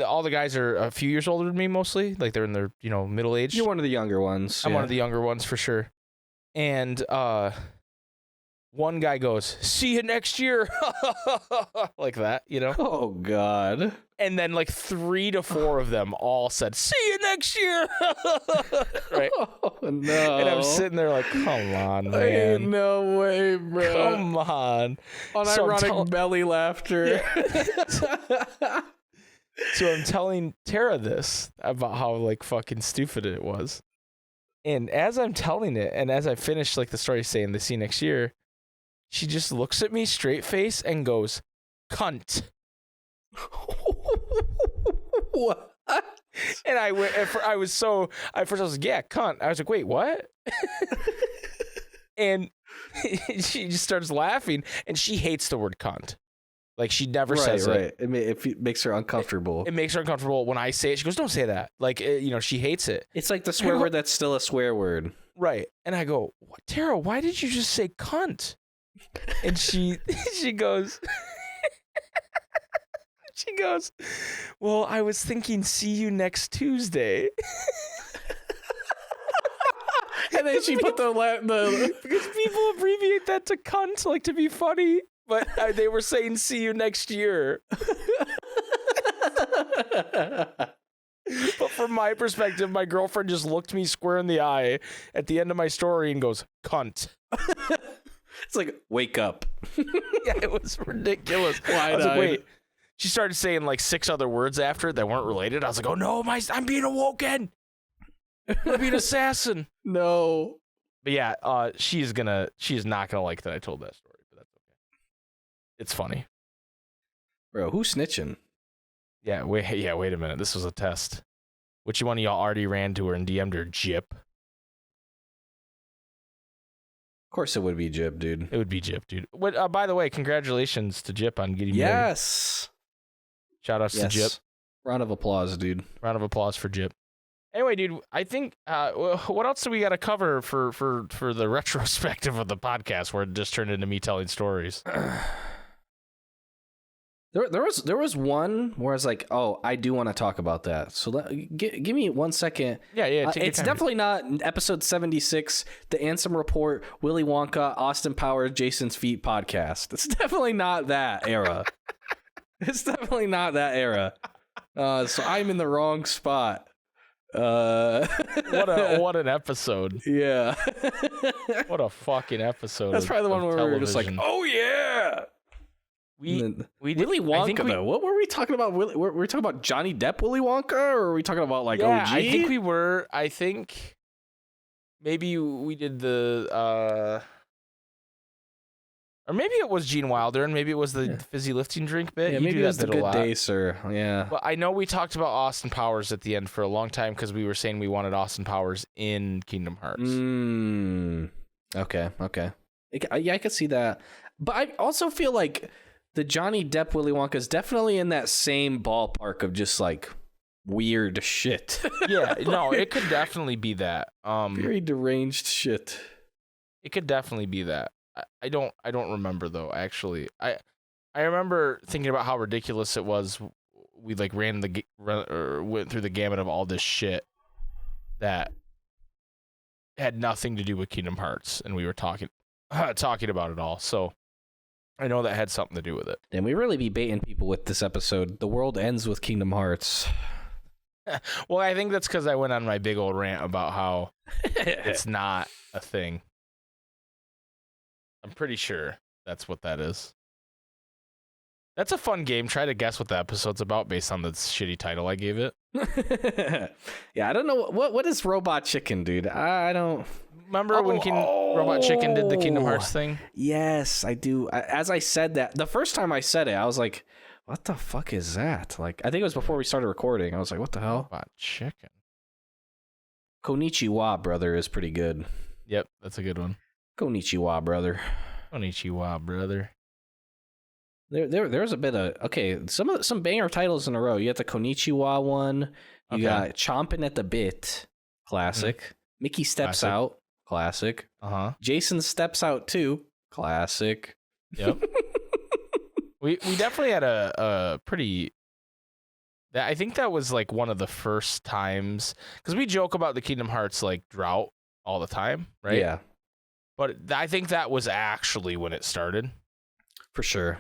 all the guys are a few years older than me, mostly. Like they're in their, middle age. You're one of the younger ones. I'm one of the younger ones for sure. And one guy goes, "See you next year," like that, Oh God. And then like 3 to 4 of them all said, "See you next year," right? Oh no. And I'm sitting there like, come on, man. Ain't no way, bro. Come on. Unironic belly laughter. Yeah. So I'm telling Tara this about how like fucking stupid it was. And as I'm telling it, and as I finish like the story saying the see you next year, she just looks at me straight face and goes, "Cunt." What? And I was like, yeah, cunt. I was like, wait, what? And she just starts laughing, and she hates the word cunt. Like, she never says it. It makes her uncomfortable. It makes her uncomfortable when I say it. She goes, don't say that. Like, she hates it. It's like the swear word that's still a swear word. Right. And I go, what, Tara, why did you just say cunt? And she goes, well, I was thinking see you next Tuesday. And then she put the because people abbreviate that to cunt, like to be funny. But they were saying see you next year. But from my perspective, my girlfriend just looked me square in the eye at the end of my story and goes, cunt. It's like, wake up. Yeah, it was ridiculous. I was like, wait. She started saying like 6 other words after it that weren't related. I was like, oh no, I'm being awoken. I'm being assassin. No. But yeah, she is not gonna like that I told that story. It's funny. Bro, who's snitching? Yeah, wait a minute. This was a test. Which one of y'all already ran to her and DM'd her Jip? Of course it would be Jip, dude. It would be Jip, dude. By the way, congratulations to Jip on getting married. Yes. Shout outs to Jip. Round of applause, dude. Round of applause for Jip. Anyway, dude, I think what else do we got to cover for the retrospective of the podcast where it just turned into me telling stories? There was one where I was like, oh, I do want to talk about that. So give me 1 second. Yeah. It's definitely not episode 76, the Ansem Report, Willy Wonka, Austin Powers, Jason's Feet podcast. It's definitely not that era. It's definitely not that era. So I'm in the wrong spot. What an episode. Yeah. What a fucking episode. That's probably the one where we were just like, oh yeah. We Willy Wonka though. What were we talking about? Were we talking about Johnny Depp Willy Wonka, or were we talking about like OG? I think we were. I think maybe we did the or maybe it was Gene Wilder, and maybe it was the fizzy lifting drink bit. Yeah, maybe it was the Good Day, Sir. Yeah. But I know we talked about Austin Powers at the end for a long time because we were saying we wanted Austin Powers in Kingdom Hearts. Okay. Yeah, I could see that. But I also feel like the Johnny Depp Willy Wonka is definitely in that same ballpark of just like weird shit. Yeah, no, it could definitely be that. Very deranged shit. It could definitely be that. I don't remember though. Actually, I remember thinking about how ridiculous it was. We like went through the gamut of all this shit that had nothing to do with Kingdom Hearts, and we were talking about it all. So I know that had something to do with it. And we really be baiting people with this episode. The world ends with Kingdom Hearts. Well, I think that's because I went on my big old rant about how it's not a thing. I'm pretty sure that's what that is. That's a fun game. Try to guess what the episode's about based on the shitty title I gave it. Yeah, I don't know. What is Robot Chicken, dude? I don't... Remember when Robot Chicken did the Kingdom Hearts thing? Yes, I do. As I said that, the first time I said it, I was like, what the fuck is that? Like, I think it was before we started recording. I was like, what the hell? Robot Chicken. Konnichiwa, brother, is pretty good. Yep, that's a good one. Konnichiwa, brother. Konnichiwa, brother. There's a bit of some banger titles in a row. You got the Konnichiwa one. You got Chomping at the Bit, classic. Mm-hmm. Mickey Steps Out, classic. Jason Steps Out too, classic. Yep. we definitely had a pretty. I think that was like one of the first times because we joke about the Kingdom Hearts like drought all the time, right? Yeah. But I think that was actually when it started. For sure.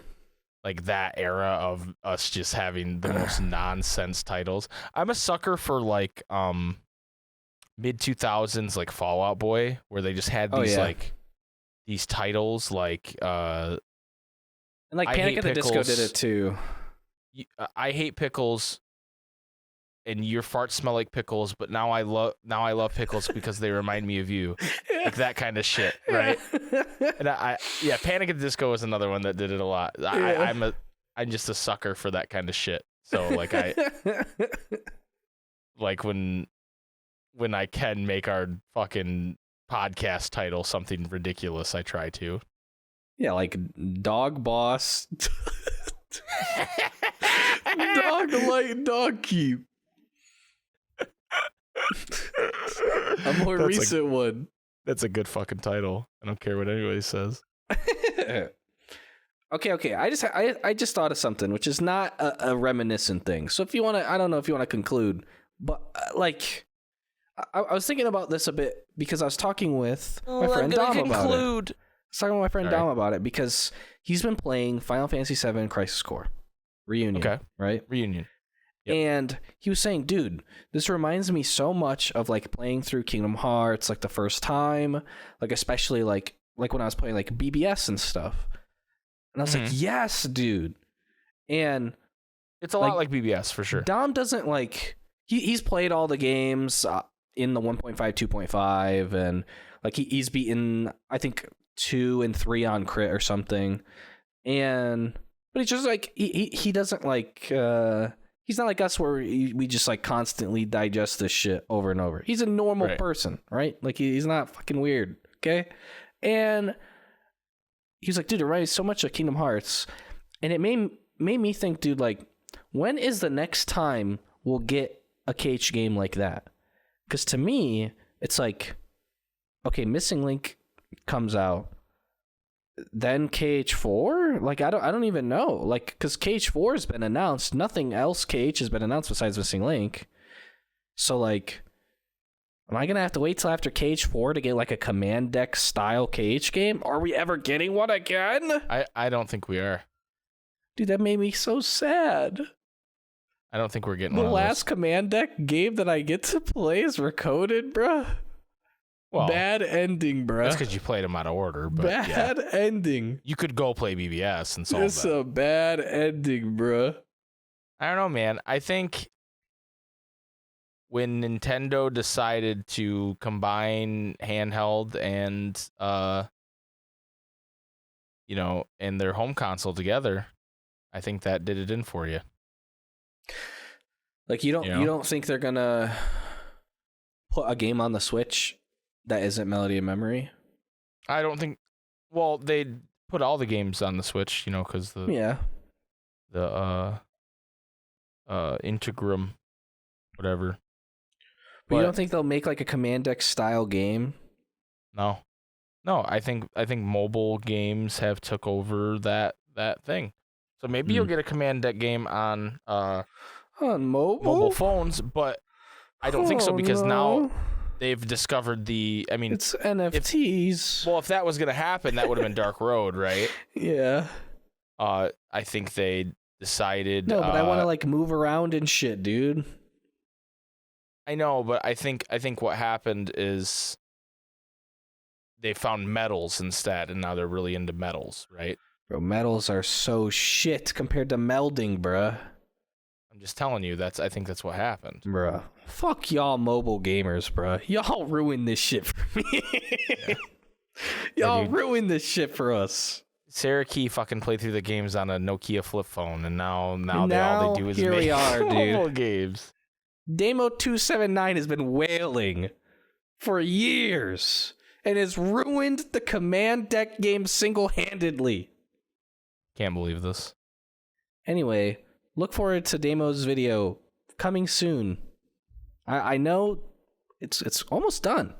Like that era of us just having the most nonsense titles. I'm a sucker for like mid 2000s like Fall Out Boy, where they just had these like these titles like and like Panic at the Disco did it too. I hate pickles. And your farts smell like pickles, but now I love pickles because they remind me of you, like that kind of shit, right? And Panic at the Disco was another one that did it a lot. Yeah. I'm just a sucker for that kind of shit. So like like when I can make our fucking podcast title something ridiculous, I try to. Yeah, like Dog Boss, Dog Light, Dog Keep. A more recent one. That's a good fucking title. I don't care what anybody says. Okay. I just thought of something, which is not a reminiscent thing. So if you want to, I don't know if you want to conclude, but like, I was thinking about this a bit because I was talking with my friend Dom about it. I was talking with my friend Dom about it because he's been playing Final Fantasy VII Crisis Core Reunion. Okay. Right? Reunion. Yep. And he was saying, dude, this reminds me so much of like playing through Kingdom Hearts like the first time, like especially like when I was playing like BBS and stuff. And I was like, yes, dude. And it's a lot like BBS for sure. Dom doesn't like he's played all the games in the 1.5, 2.5, and like he's beaten I think 2 and 3 on crit or something. But he's just like he doesn't like he's not like us where we just like constantly digest this shit over and over. He's a normal person, right? Like he's not fucking weird, okay? And he was like, dude, it reminds so much of Kingdom Hearts. And it made me think, dude, like, when is the next time we'll get a KH game like that? Because to me, it's like, okay, Missing Link comes out. then KH4? Like, I don't even know. Like, because KH4 has been announced. Nothing else KH has been announced besides Missing Link. So, like, am I going to have to wait till after KH4 to get, like, a Command Deck style KH game? Are we ever getting one again? I don't think we are. Dude, that made me so sad. I don't think we're getting the one last Command Deck game that I get to play is Recoded, bruh. Well, bad ending, bruh. That's because you played them out of order. But bad ending. You could go play BBS and solve that. It's a bad ending, bruh. I don't know, man. I think when Nintendo decided to combine handheld and and their home console together, I think that did it in for you. Like, you don't think they're gonna put a game on the Switch that isn't Melody of Memory? I don't think. Well, they put all the games on the Switch, because the Integrum, whatever. But you don't think they'll make like a Command Deck style game? No. I think mobile games have took over that thing. So maybe you'll get a Command Deck game on mobile phones, but I don't think so because now they've discovered it's NFTs. If that was going to happen, that would have been Dark Road, right? Yeah. I think they decided. No, but I want to like move around and shit, dude. I know, but I think what happened is they found metals instead, and now they're really into metals, right? Bro, metals are so shit compared to melding, bruh. I'm just telling you, I think that's what happened. Bruh. Fuck y'all mobile gamers, bruh. Y'all ruined this shit for me. Y'all ruined this shit for us. Sarah Key fucking played through the games on a Nokia flip phone, and now all they do is here make we are, dude. mobile games. Damo279 has been wailing for years and has ruined the Command Deck game single-handedly. Can't believe this. Anyway, look forward to Damo's video coming soon. I know it's almost done.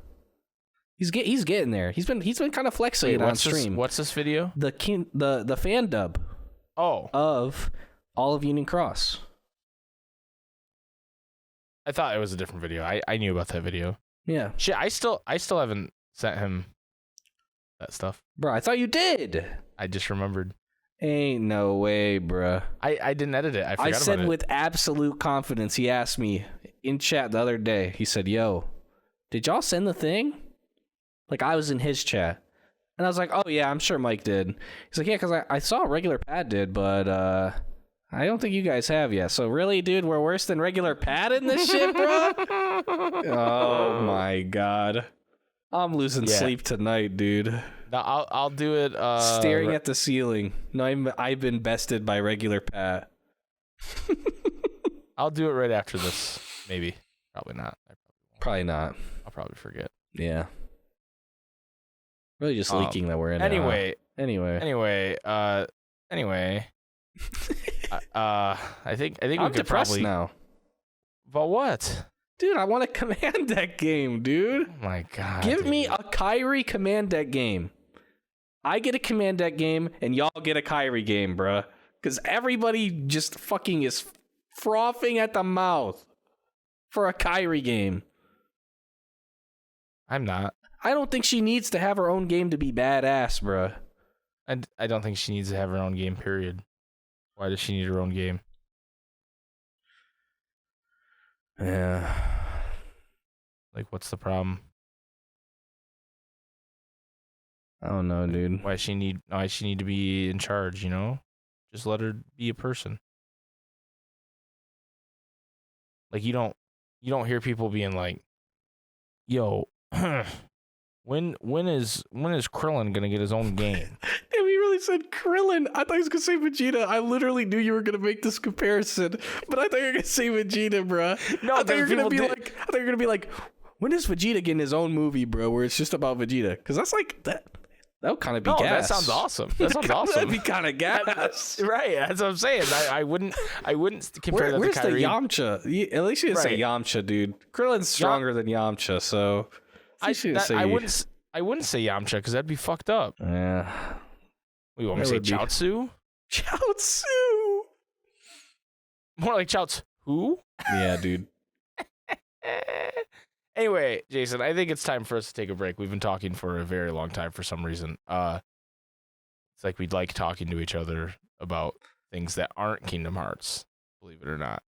He's getting there. He's been kind of flexing on stream. What's this video? The fan dub. Of all of Union Cross. I thought it was a different video. I knew about that video. Yeah. Shit, I still haven't sent him that stuff. Bro, I thought you did. I just remembered. Ain't no way, bro. I didn't edit it. I said with absolute confidence, he asked me in chat the other day, he said, yo, did y'all send the thing? Like, I was in his chat. And I was like, oh, yeah, I'm sure Mike did. He's like, yeah, because I saw regular Pat did, but I don't think you guys have yet. So really, dude, we're worse than regular Pat in this shit, bro? Oh, my God. I'm losing sleep tonight, dude. No, I'll do it. Staring at the ceiling. No, I've been bested by regular Pat. I'll do it right after this. Maybe. Probably not. Probably not. I'll probably forget. Yeah. Really just leaking that we're in. Anyway. Anyway. I think we I'm could depressed probably now. But what? Dude, I want a Command Deck game, dude. Oh my God. Give me a Kyrie Command Deck game. I get a Command Deck game, and y'all get a Kyrie game, bruh. Because everybody just fucking is frothing at the mouth for a Kyrie game. I'm not. I don't think she needs to have her own game to be badass, bruh. I don't think she needs to have her own game, period. Why does she need her own game? Yeah. Like, what's the problem? I don't know, dude. Why she need to be in charge, Just let her be a person. Like, you don't hear people being like, yo, when is Krillin gonna get his own game? Damn, he really said Krillin. I thought he was gonna say Vegeta. I literally knew you were gonna make this comparison, but I thought you were gonna say Vegeta, bro. No, I thought you were gonna be like, when is Vegeta getting his own movie, bro? Where it's just about Vegeta? Because that's like that. That would kind of be gas. That sounds awesome. That sounds awesome. That'd be kind of gas. Right, that's what I'm saying. I wouldn't compare that to Kyrie. Where's the Yamcha? At least you didn't say Yamcha, dude. Krillin's stronger than Yamcha, so I wouldn't say Yamcha because that'd be fucked up. Yeah. We want me to say Chaozu? Chaozu! More like Chaozu. Who? Yeah, dude. Anyway, Jason, I think it's time for us to take a break. We've been talking for a very long time for some reason. It's like we'd like talking to each other about things that aren't Kingdom Hearts, believe it or not.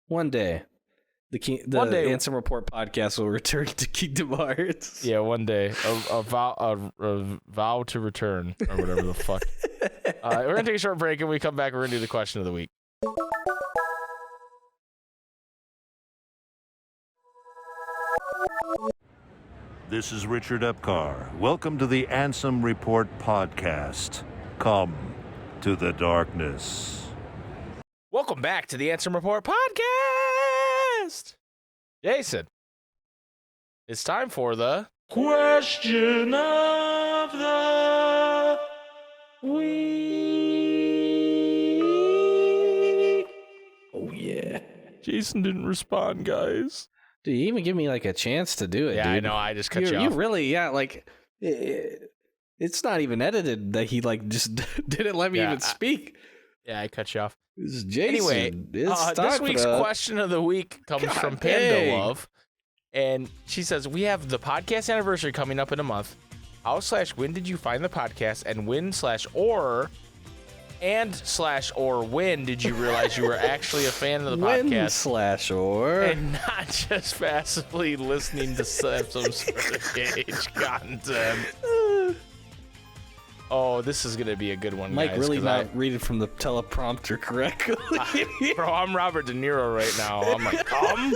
One day, the Ansem Report podcast will return to Kingdom Hearts. Yeah, one day. A vow to return, or whatever the fuck. We're going to take a short break, and when we come back, we're going to do the question of the week. This is Richard Epcar. Welcome to the Ansem Report podcast. Come to the darkness. Welcome back to the Ansem Report podcast. Jason, it's time for the question of the week. Oh, yeah. Jason didn't respond, guys. Dude, you even give me like a chance to do it, Yeah, dude. I know. I just cut you off. You really, like, it's not even edited that he like just didn't let me even speak. Yeah, I cut you off. This is Jason. Anyway, this week's question of the week comes from Panda Love, and she says, we have the podcast anniversary coming up in a month. How/when did you find the podcast, and when/or when did you realize you were actually a fan of the podcast? When/or. And not just passively listening to some sort of cage content. Oh, this is going to be a good one, Mike guys. Really not reading from the teleprompter correctly. Bro, I'm Robert De Niro right now. I'm like, come?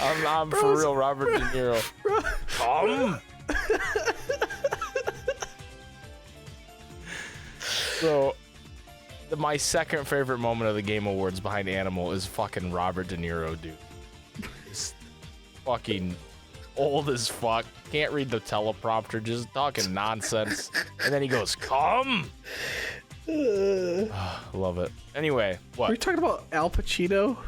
I'm for real Robert De Niro. Come? So, my second favorite moment of the Game Awards behind Animal is fucking Robert De Niro, dude. He's fucking old as fuck. Can't read the teleprompter, just talking nonsense. And then he goes, come! Love it. Anyway, what? Were you talking about Al Pacino?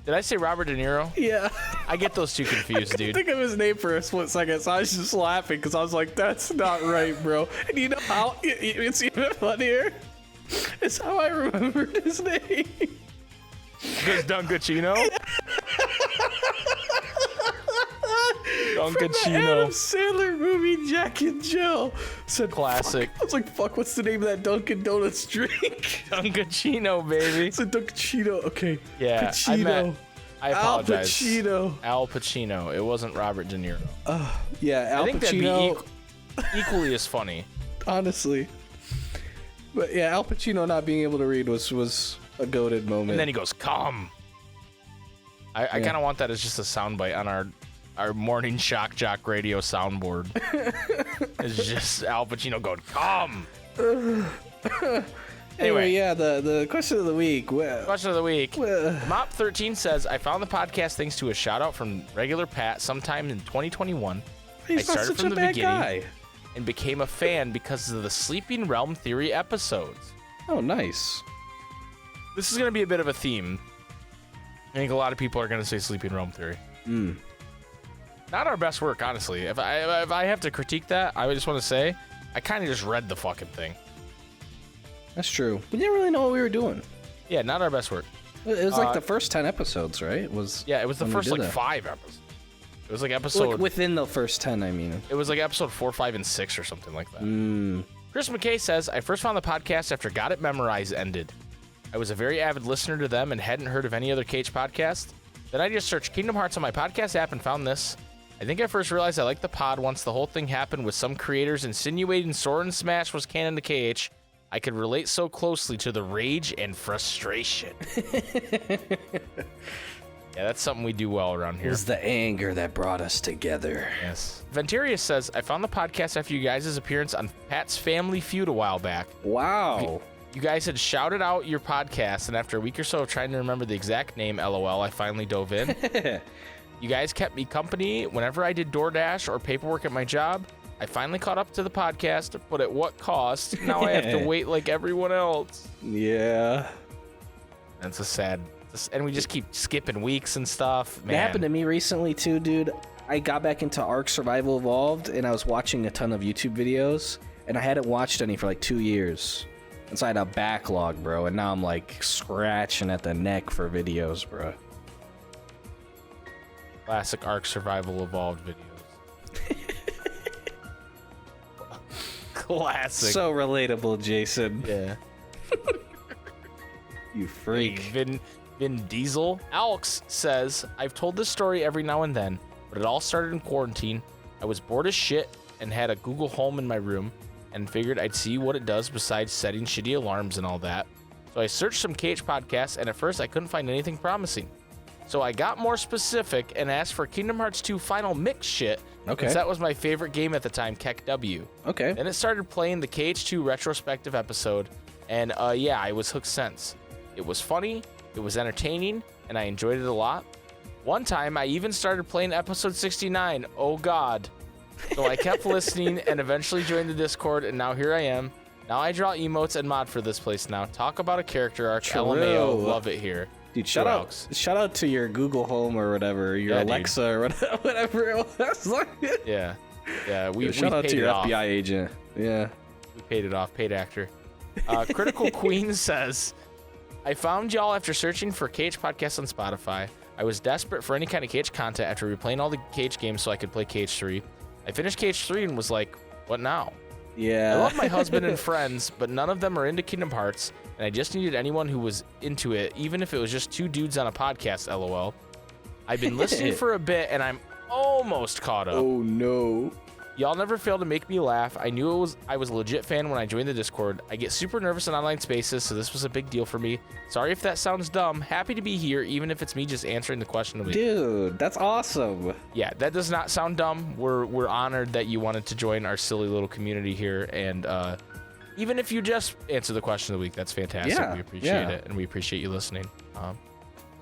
Did I say Robert De Niro? Yeah. I get those two confused, dude. I think of his name for a split second, so I was just laughing because I was like, that's not right, bro. And you know how it's even funnier? It's how I remembered his name. Because Dunkachino? From the Adam Sandler movie, Jack and Jill. Said, classic. Fuck. I was like, fuck, what's the name of that Dunkin' Donuts drink? Dunkachino, baby. It's a Dunkachino. Okay. Yeah, Pacino. I apologize. Al Pacino. Al Pacino. It wasn't Robert De Niro. Yeah, Al I think Pacino. that'd be equally as funny. Honestly. But yeah, Al Pacino not being able to read was a goated moment. And then he goes, come. I kind of want that as just a soundbite on our morning shock jock radio soundboard. It's just Al Pacino going, come. Anyway, yeah, the question of the week. Question of the week. Mop13 says, I found the podcast thanks to a shout out from regular Pat sometime in 2021. He's I not started such from a the bad beginning guy. And became a fan because of the Sleeping Realm Theory episodes. Oh, nice. This is going to be a bit of a theme. I think a lot of people are going to say Sleeping Realm Theory. Not our best work, honestly. If I have to critique that, I just want to say, I kind of just read the fucking thing. That's true. We didn't really know what we were doing. Yeah, not our best work. It was like the first 10 episodes, right? It was the first like 5 episodes. It was like episode... Like within the first 10, I mean. It was like episode 4, 5, and 6 or something like that. Chris McKay says, I first found the podcast after Got It Memorized ended. I was a very avid listener to them and hadn't heard of any other Cage podcast. Then I just searched Kingdom Hearts on my podcast app and found this. I think I first realized I liked the pod once the whole thing happened with some creators insinuating Sword and Smash was canon to KH. I could relate so closely to the rage and frustration. Yeah, that's something we do well around here. It was the anger that brought us together. Yes. Venturius says, I found the podcast after you guys' appearance on Pat's Family Feud a while back. Wow. You guys had shouted out your podcast, and after a week or so of trying to remember the exact name, LOL, I finally dove in. You guys kept me company whenever I did DoorDash or paperwork at my job. I finally caught up to the podcast, but at what cost? Now I have to wait like everyone else. Yeah. That's a sad... And we just keep skipping weeks and stuff. Man. It happened to me recently, too, dude. I got back into Ark Survival Evolved, and I was watching a ton of YouTube videos. and I hadn't watched any for like 2 years. And so I had a backlog, bro, and now I'm like scratching at the neck for videos, bro. Classic Ark Survival Evolved videos. Classic. So relatable, Jason. Yeah. You freak. Hey, Vin Diesel. Alex says, I've told this story every now and then, but it all started in quarantine. I was bored as shit and had a Google Home in my room and figured I'd see what it does besides setting shitty alarms and all that. So I searched some KH podcasts, and at first I couldn't find anything promising. So I got more specific and asked for Kingdom Hearts 2 Final Mix shit, because that was my favorite game at the time, Keck W. Okay. Then it started playing the KH2 retrospective episode, and yeah, I was hooked since. It was funny, it was entertaining, and I enjoyed it a lot. One time, I even started playing episode 69, oh god. So I kept listening and eventually joined the Discord, and now here I am. Now I draw emotes and mod for this place now. Talk about a character arc, LMAO, love it here. Dude, shout out to your Google Home or whatever, your Alexa or whatever it was. Yeah. We shout out paid to your off. FBI agent. Yeah. We paid it off, paid actor. Critical Queen says, I found y'all after searching for KH podcasts on Spotify. I was desperate for any kind of KH content after replaying all the KH games so I could play KH3. I finished KH3 and was like, what now? Yeah. I love my husband and friends, but none of them are into Kingdom Hearts, and I just needed anyone who was into it, even if it was just two dudes on a podcast, LOL. I've been listening for a bit, and I'm almost caught up. Oh, no. Y'all never fail to make me laugh. I knew I was a legit fan when I joined the Discord. I get super nervous in online spaces, so this was a big deal for me. Sorry if that sounds dumb. Happy to be here, even if it's me just answering the question of the week. Dude, that's awesome. Yeah, that does not sound dumb. We're honored that you wanted to join our silly little community here, and even if you just answer the question of the week, that's fantastic. Yeah, we appreciate it, and we appreciate you listening.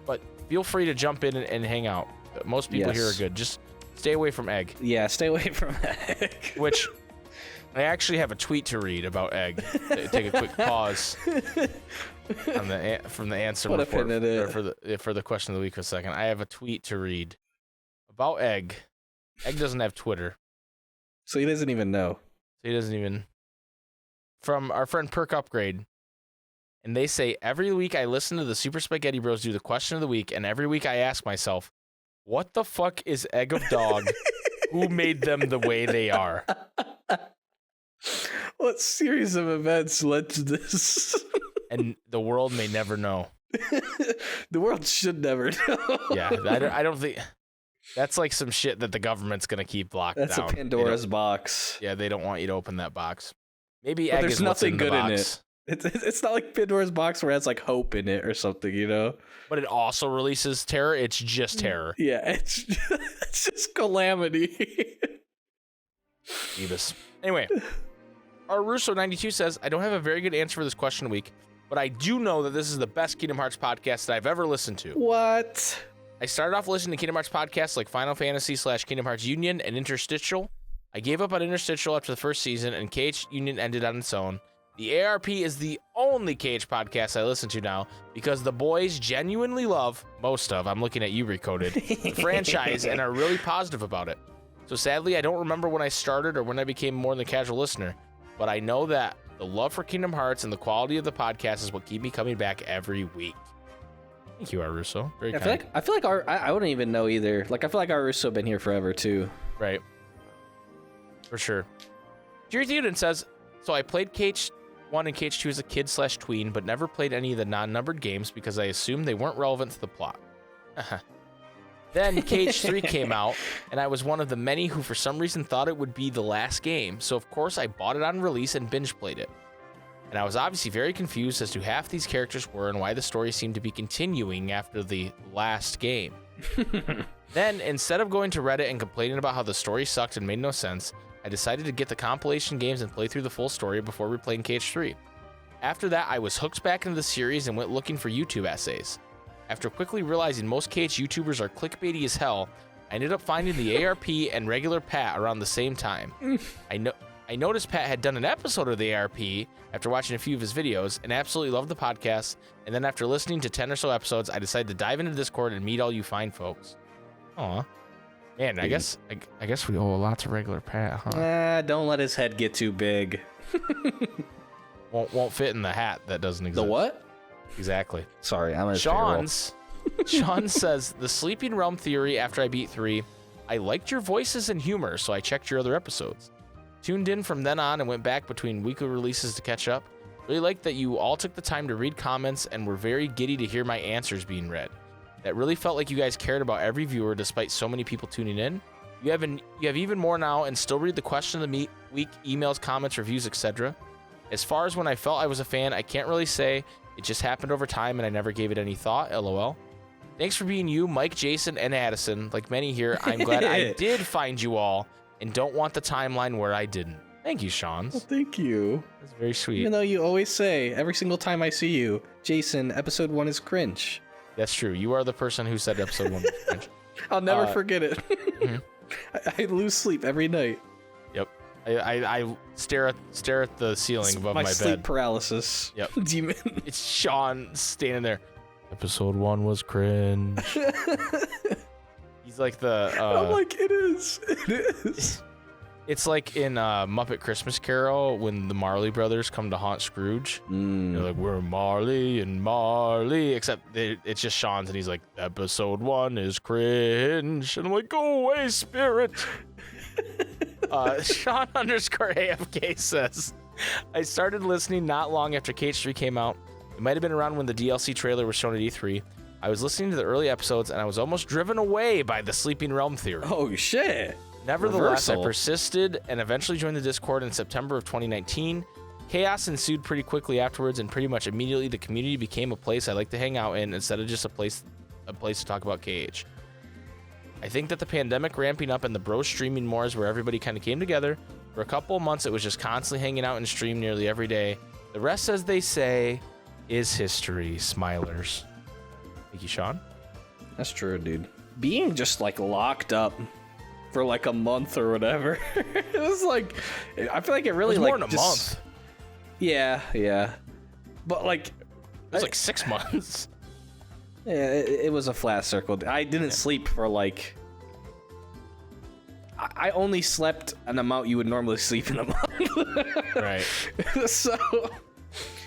But feel free to jump in and hang out. Most people here are good. Just stay away from Egg. Yeah, stay away from Egg. Which I actually have a tweet to read about Egg. Take a quick pause from the answer report for the question of the week for a second. I have a tweet to read about Egg. Egg doesn't have Twitter, so he doesn't even know. From our friend Perk Upgrade, and they say, every week I listen to the Super SpikeGhetti Bros do the question of the week, and every week I ask myself, what the fuck is Egg of Dog? Who made them the way they are? What series of events led to this? And the world may never know. The world should never know. Yeah, I don't think... That's like some shit that the government's going to keep locked down. That's a Pandora's box. Yeah, they don't want you to open that box. Maybe but Egg there's is what's nothing in good the in box. it. It's not like Pandora's box where it has like hope in it or something, you know? But it also releases terror. It's just terror. Yeah, it's just calamity. Phoebus. Anyway, our Russo92 says, I don't have a very good answer for this question of the week, but I do know that this is the best Kingdom Hearts podcast that I've ever listened to. What? I started off listening to Kingdom Hearts podcasts like Final Fantasy / Kingdom Hearts Union and Interstitial. I gave up on Interstitial after the first season, and KH Union ended on its own. The ARP is the only KH podcast I listen to now because the boys genuinely love, I'm looking at you, Recoded, the franchise and are really positive about it. So sadly, I don't remember when I started or when I became more than a casual listener, but I know that the love for Kingdom Hearts and the quality of the podcast is what keep me coming back every week. Thank you, Arusso. Very kind. I feel like I wouldn't even know either. Like, I feel like Arusso been here forever, too. Right. For sure. Jerry Theoden says, so I played KH1 and KH2 as a kid / tween, but never played any of the non-numbered games because I assumed they weren't relevant to the plot. Then KH3 came out, and I was one of the many who for some reason thought it would be the last game, so of course I bought it on release and binge played it. And I was obviously very confused as to who half these characters were and why the story seemed to be continuing after the last game. Then, instead of going to Reddit and complaining about how the story sucked and made no sense, I decided to get the compilation games and play through the full story before replaying KH3. After that, I was hooked back into the series and went looking for YouTube essays. After quickly realizing most KH YouTubers are clickbaity as hell, I ended up finding the ARP and regular Pat around the same time. I noticed Pat had done an episode of the ARP after watching a few of his videos and absolutely loved the podcast, and then after listening to 10 or so episodes, I decided to dive into Discord and meet all you fine folks. Aw. Man, I guess we owe a lot to regular Pat, huh? Don't let his head get too big. won't fit in the hat that doesn't exist. The what? Exactly. Sorry, I'm a Sean says, the Sleeping Realm theory after I beat 3, I liked your voices and humor, so I checked your other episodes. Tuned in from then on and went back between weekly releases to catch up. Really liked that you all took the time to read comments and were very giddy to hear my answers being read. That really felt like you guys cared about every viewer despite so many people tuning in. You have even more now and still read the question of the week, emails, comments, reviews, etc. As far as when I felt I was a fan, I can't really say. It just happened over time and I never gave it any thought, lol. Thanks for being you, Mike, Jason, and Addison. Like many here, I'm glad I did find you all and don't want the timeline where I didn't. Thank you, Sean. Well, thank you. That's very sweet. Even though you always say, every single time I see you, Jason, episode 1 is cringe. That's true. You are the person who said episode 1 was cringe. I'll never forget it. Mm-hmm. I lose sleep every night. Yep. I stare at the ceiling above my bed. My sleep paralysis. Yep. Demon. It's Sean standing there. Episode 1 was cringe. He's like the. I'm like, it is. It is. It's like in Muppet Christmas Carol when the Marley Brothers come to haunt Scrooge. They're like, we're Marley and Marley. Except it's just Sean's and he's like, episode 1 is cringe. And I'm like, go away, spirit. Sean _AFK says, I started listening not long after KH3 came out. It might have been around when the DLC trailer was shown at E3. I was listening to the early episodes and I was almost driven away by the Sleeping Realm theory. Oh, shit. Nevertheless, I persisted and eventually joined the Discord in September of 2019. Chaos ensued pretty quickly afterwards, and pretty much immediately the community became a place I like to hang out in instead of just a place to talk about KH. I think that the pandemic ramping up and the bro streaming more is where everybody kind of came together. For a couple of months, it was just constantly hanging out and stream nearly every day. The rest, as they say, is history. Smilers. Thank you, Sean. That's true, dude. Being just like locked up for like a month or whatever. It was like, I feel like it really it was like more than a month. Yeah. But like, it was like 6 months. Yeah, it was a flat circle. I didn't sleep for like, I only slept an amount you would normally sleep in a month. Right. So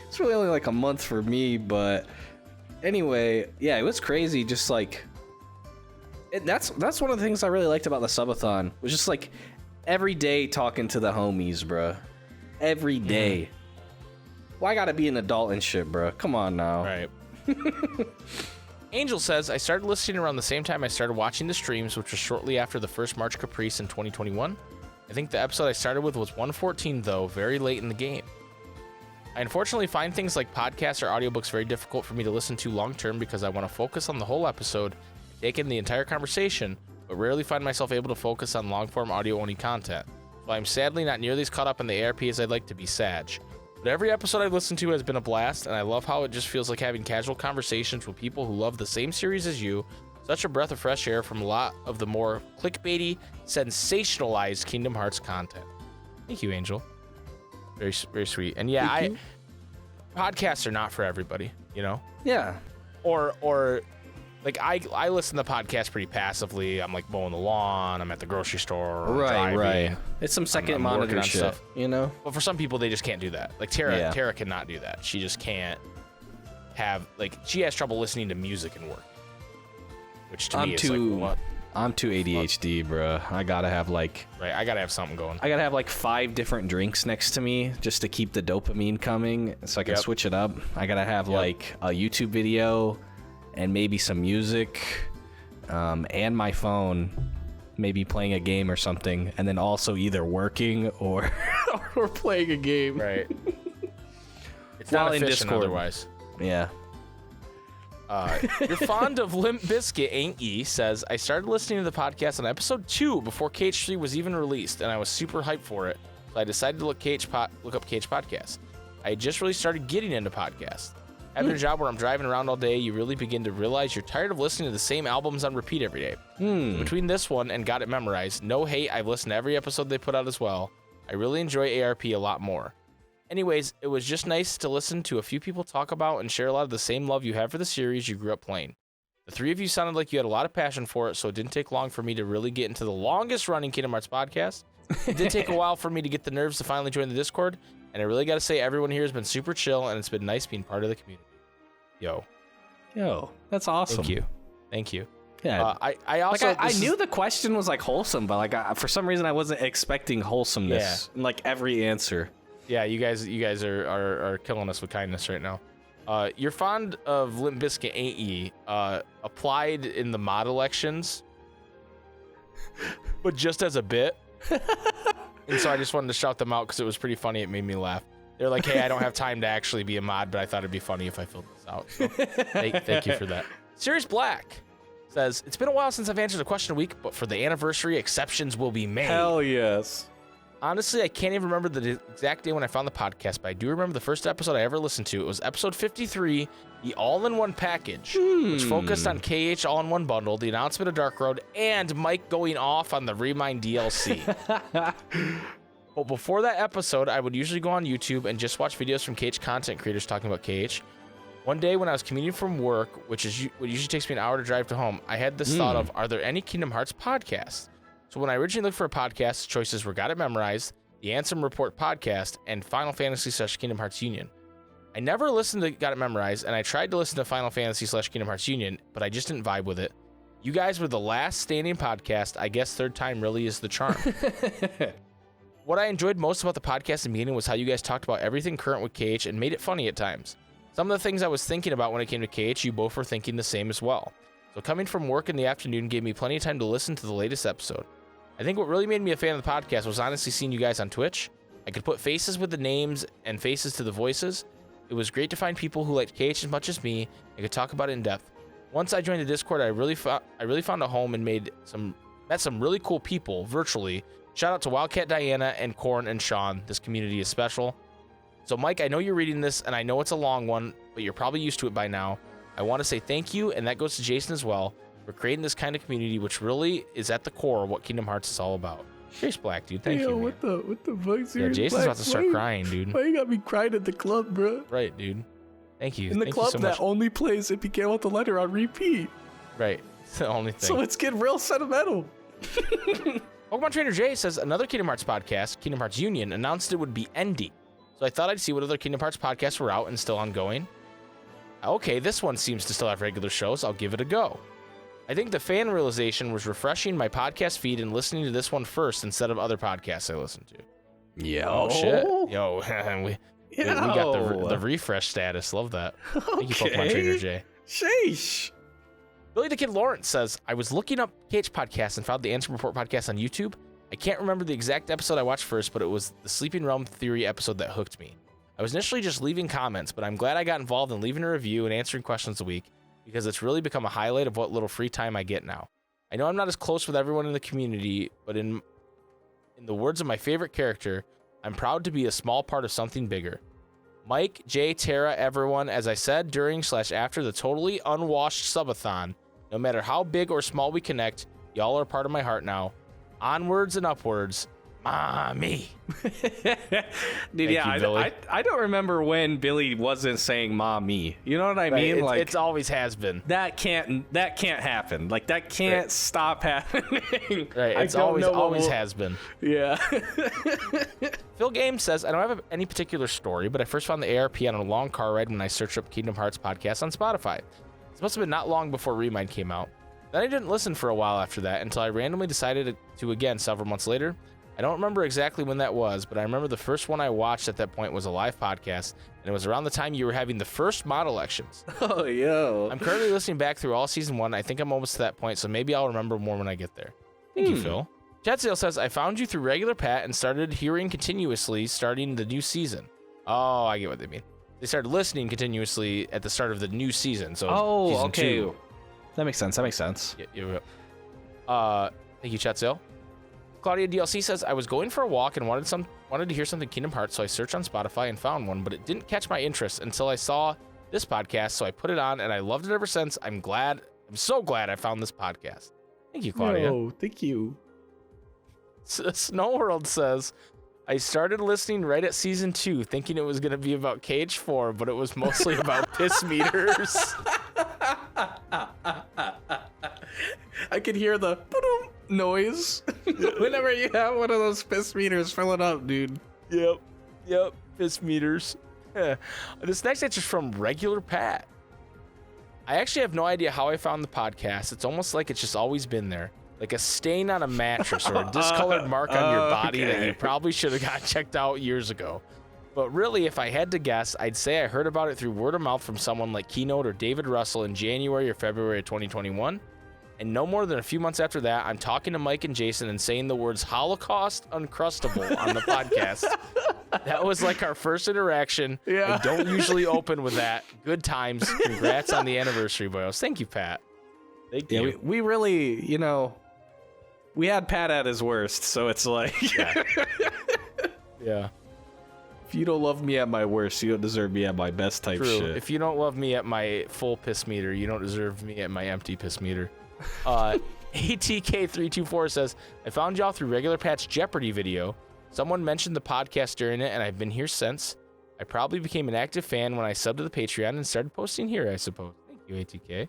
it's really only like a month for me, but anyway, yeah, it was crazy. Just like, that's one of the things I really liked about the subathon was just like every day talking to the homies, bruh. Every day. Well, I gotta be an adult and shit, bruh. Come on now. Right. Angel says, I started listening around the same time I started watching the streams, which was shortly after the first March Caprice in 2021. I think the episode I started with was 114, though, very late in the game. I unfortunately find things like podcasts or audiobooks very difficult for me to listen to long-term because I want to focus on the whole episode, take in the entire conversation, but rarely find myself able to focus on long-form audio-only content. So I'm sadly not nearly as caught up in the ARP as I'd like to be, Sag. But every episode I've listened to has been a blast, and I love how it just feels like having casual conversations with people who love the same series as you. Such a breath of fresh air from a lot of the more clickbaity, sensationalized Kingdom Hearts content. Thank you, Angel. Very, very sweet. And yeah, podcasts are not for everybody, you know? Yeah. Or like I listen to podcasts pretty passively. I'm like mowing the lawn. I'm at the grocery store. Right. It's some second monitor shit, stuff, you know. But for some people, they just can't do that. Like Tara cannot do that. She just can't have she has trouble listening to music and work. Which to me is like what? I'm too ADHD, bro. I gotta have I gotta have something going. I gotta have 5 different drinks next to me just to keep the dopamine coming, so I can switch it up. I gotta have a YouTube video. And maybe some music, and my phone, maybe playing a game or something, and then also either working or playing a game. Right. It's not efficient otherwise. Yeah. You're fond of Limp Bizkit, ain't ye? Says, I started listening to the podcast on episode 2 before KH3 was even released, and I was super hyped for it, so I decided to look up KH Podcast. I had just really started getting into podcasts. Having a job where I'm driving around all day, you really begin to realize you're tired of listening to the same albums on repeat every day. Between this one and Got It Memorized, no hate, I've listened to every episode they put out as well. I really enjoy ARP a lot more. Anyways, it was just nice to listen to a few people talk about and share a lot of the same love you have for the series you grew up playing. The three of you sounded like you had a lot of passion for it, so it didn't take long for me to really get into the longest-running Kingdom Hearts podcast. It did take a while for me to get the nerves to finally join the Discord, and I really got to say everyone here has been super chill, and it's been nice being part of the community. Yo, that's awesome. Thank you. Yeah, I also I knew the question was like wholesome, but like for some reason I wasn't expecting wholesomeness in like every answer. Yeah, you guys are killing us with kindness right now. You're fond of Limp Bizkit, ain't ye? Applied in the mod elections, but just as a bit. And so I just wanted to shout them out because it was pretty funny. It made me laugh. They're like, hey, I don't have time to actually be a mod, but I thought it'd be funny if I filled this out. So thank you for that. Sirius Black says, it's been a while since I've answered a question a week, but for the anniversary, exceptions will be made. Hell yes. Honestly, I can't even remember the exact day when I found the podcast, but I do remember the first episode I ever listened to. It was episode 53, the All-in-One Package, which focused on KH All-in-One Bundle, the announcement of Dark Road, and Mike going off on the Remind DLC. But before that episode, I would usually go on YouTube and just watch videos from KH content creators talking about KH. One day when I was commuting from work, what usually takes me an hour to drive to home, I had this thought of, are there any Kingdom Hearts podcasts? So when I originally looked for a podcast, choices were Got It Memorized, the Ansem Report podcast, and Final Fantasy / Kingdom Hearts Union. I never listened to Got It Memorized, and I tried to listen to Final Fantasy / Kingdom Hearts Union, but I just didn't vibe with it. You guys were the last standing podcast. I guess third time really is the charm. What I enjoyed most about the podcast in the beginning was how you guys talked about everything current with KH and made it funny at times. Some of the things I was thinking about when it came to KH, you both were thinking the same as well. So coming from work in the afternoon gave me plenty of time to listen to the latest episode. I think what really made me a fan of the podcast was honestly seeing you guys on Twitch. I could put faces with the names and faces to the voices. It was great to find people who liked KH as much as me and could talk about it in depth. Once I joined the Discord, I really found a home and met some really cool people virtually. Shout out to Wildcat Diana and Corn and Sean. This community is special. So Mike, I know you're reading this and I know it's a long one, but you're probably used to it by now. I want to say thank you, and that goes to Jason as well, for creating this kind of community, which really is at the core of what Kingdom Hearts is all about. Chase Black, dude, thank you, man. What the fuck? Yeah, Jason's about to start crying, dude. Why you got me crying at the club, bro? Right, dude. Thank you. In the club that only plays If You Can't Want the Letter on repeat. Right, it's the only thing. So it's getting real sentimental. Pokemon Trainer Jay says another Kingdom Hearts podcast, Kingdom Hearts Union, announced it would be ending. So I thought I'd see what other Kingdom Hearts podcasts were out and still ongoing. Okay, this one seems to still have regular shows. I'll give it a go. I think the fan realization was refreshing my podcast feed and listening to this one first instead of other podcasts I listened to. Yo. Oh, shit. Yo, we got the refresh status. Love that. Thank you, Pokemon Trainer Jay. Sheesh. Billy the Kid Lawrence says, I was looking up KH podcasts and found the Ansem Report podcast on YouTube. I can't remember the exact episode I watched first, but it was the Sleeping Realm Theory episode that hooked me. I was initially just leaving comments, but I'm glad I got involved in leaving a review and answering questions a week because it's really become a highlight of what little free time I get now. I know I'm not as close with everyone in the community, but in the words of my favorite character, I'm proud to be a small part of something bigger. Mike, Jay, Tara, everyone, as I said during / after the totally unwashed subathon, no matter how big or small we connect, y'all are part of my heart now. Onwards and upwards, mommy. Dude, yeah, I don't remember when Billy wasn't saying mommy. You know what I mean? It's always has been. That can't happen. Like that can't stop happening. Right, it's always has been. Yeah. Phil Games says, I don't have any particular story, but I first found the ARP on a long car ride when I searched up Kingdom Hearts podcast on Spotify. This must have been not long before Remind came out. Then I didn't listen for a while after that until I randomly decided to again several months later. I don't remember exactly when that was, but I remember the first one I watched at that point was a live podcast, and it was around the time you were having the first mod elections. Oh, yo. I'm currently listening back through all season 1. I think I'm almost to that point, so maybe I'll remember more when I get there. Thank you, Phil. Chatsale says, I found you through regular Pat and started hearing continuously starting the new season. Oh, I get what they mean. They started listening continuously at the start of the new season. So season okay. 2. That makes sense. Thank you, Chatsale. Claudia DLC says, I was going for a walk and wanted to hear something Kingdom Hearts, so I searched on Spotify and found one, but it didn't catch my interest until I saw this podcast, so I put it on, and I loved it ever since. I'm so glad I found this podcast. Thank you, Claudia. Oh, thank you. Snow World says, I started listening right at season 2, thinking it was going to be about KH4, but it was mostly about piss meters. I could hear the noise whenever you have one of those piss meters filling up, dude. Yep. Piss meters. This next answer is from Regular Pat. I actually have no idea how I found the podcast. It's almost like it's just always been there. Like a stain on a mattress or a discolored mark on your body that you probably should have got checked out years ago. But really, if I had to guess, I'd say I heard about it through word of mouth from someone like Keynote or David Russell in January or February of 2021. And no more than a few months after that, I'm talking to Mike and Jason and saying the words Holocaust Uncrustable on the podcast. That was like our first interaction. Yeah. I don't usually open with that. Good times. Congrats on the anniversary, boys. Thank you, Pat. Thank you. We really, we had Pat at his worst, so it's like... Yeah. If you don't love me at my worst, you don't deserve me at my best type True. shit. If you don't love me at my full piss meter, you don't deserve me at my empty piss meter. ATK324 says, I found y'all through Regular Pat's Jeopardy video. Someone mentioned the podcast during it, and I've been here since. I probably became an active fan when I subbed to the Patreon and started posting here, I suppose. Thank you, ATK.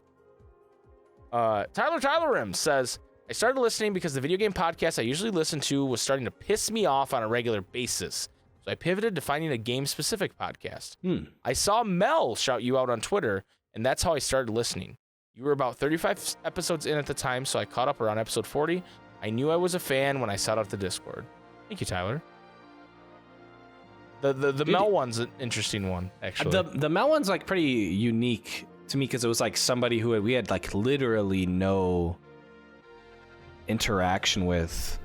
Tyler Rim says, I started listening because the video game podcast I usually listen to was starting to piss me off on a regular basis. So I pivoted to finding a game-specific podcast. I saw Mel shout you out on Twitter, and that's how I started listening. You were about 35 episodes in at the time, so I caught up around episode 40. I knew I was a fan when I sought out the Discord. Thank you, Tyler. The Mel one's an interesting one, actually. The Mel one's like pretty unique to me because it was like somebody who we had like literally no interaction with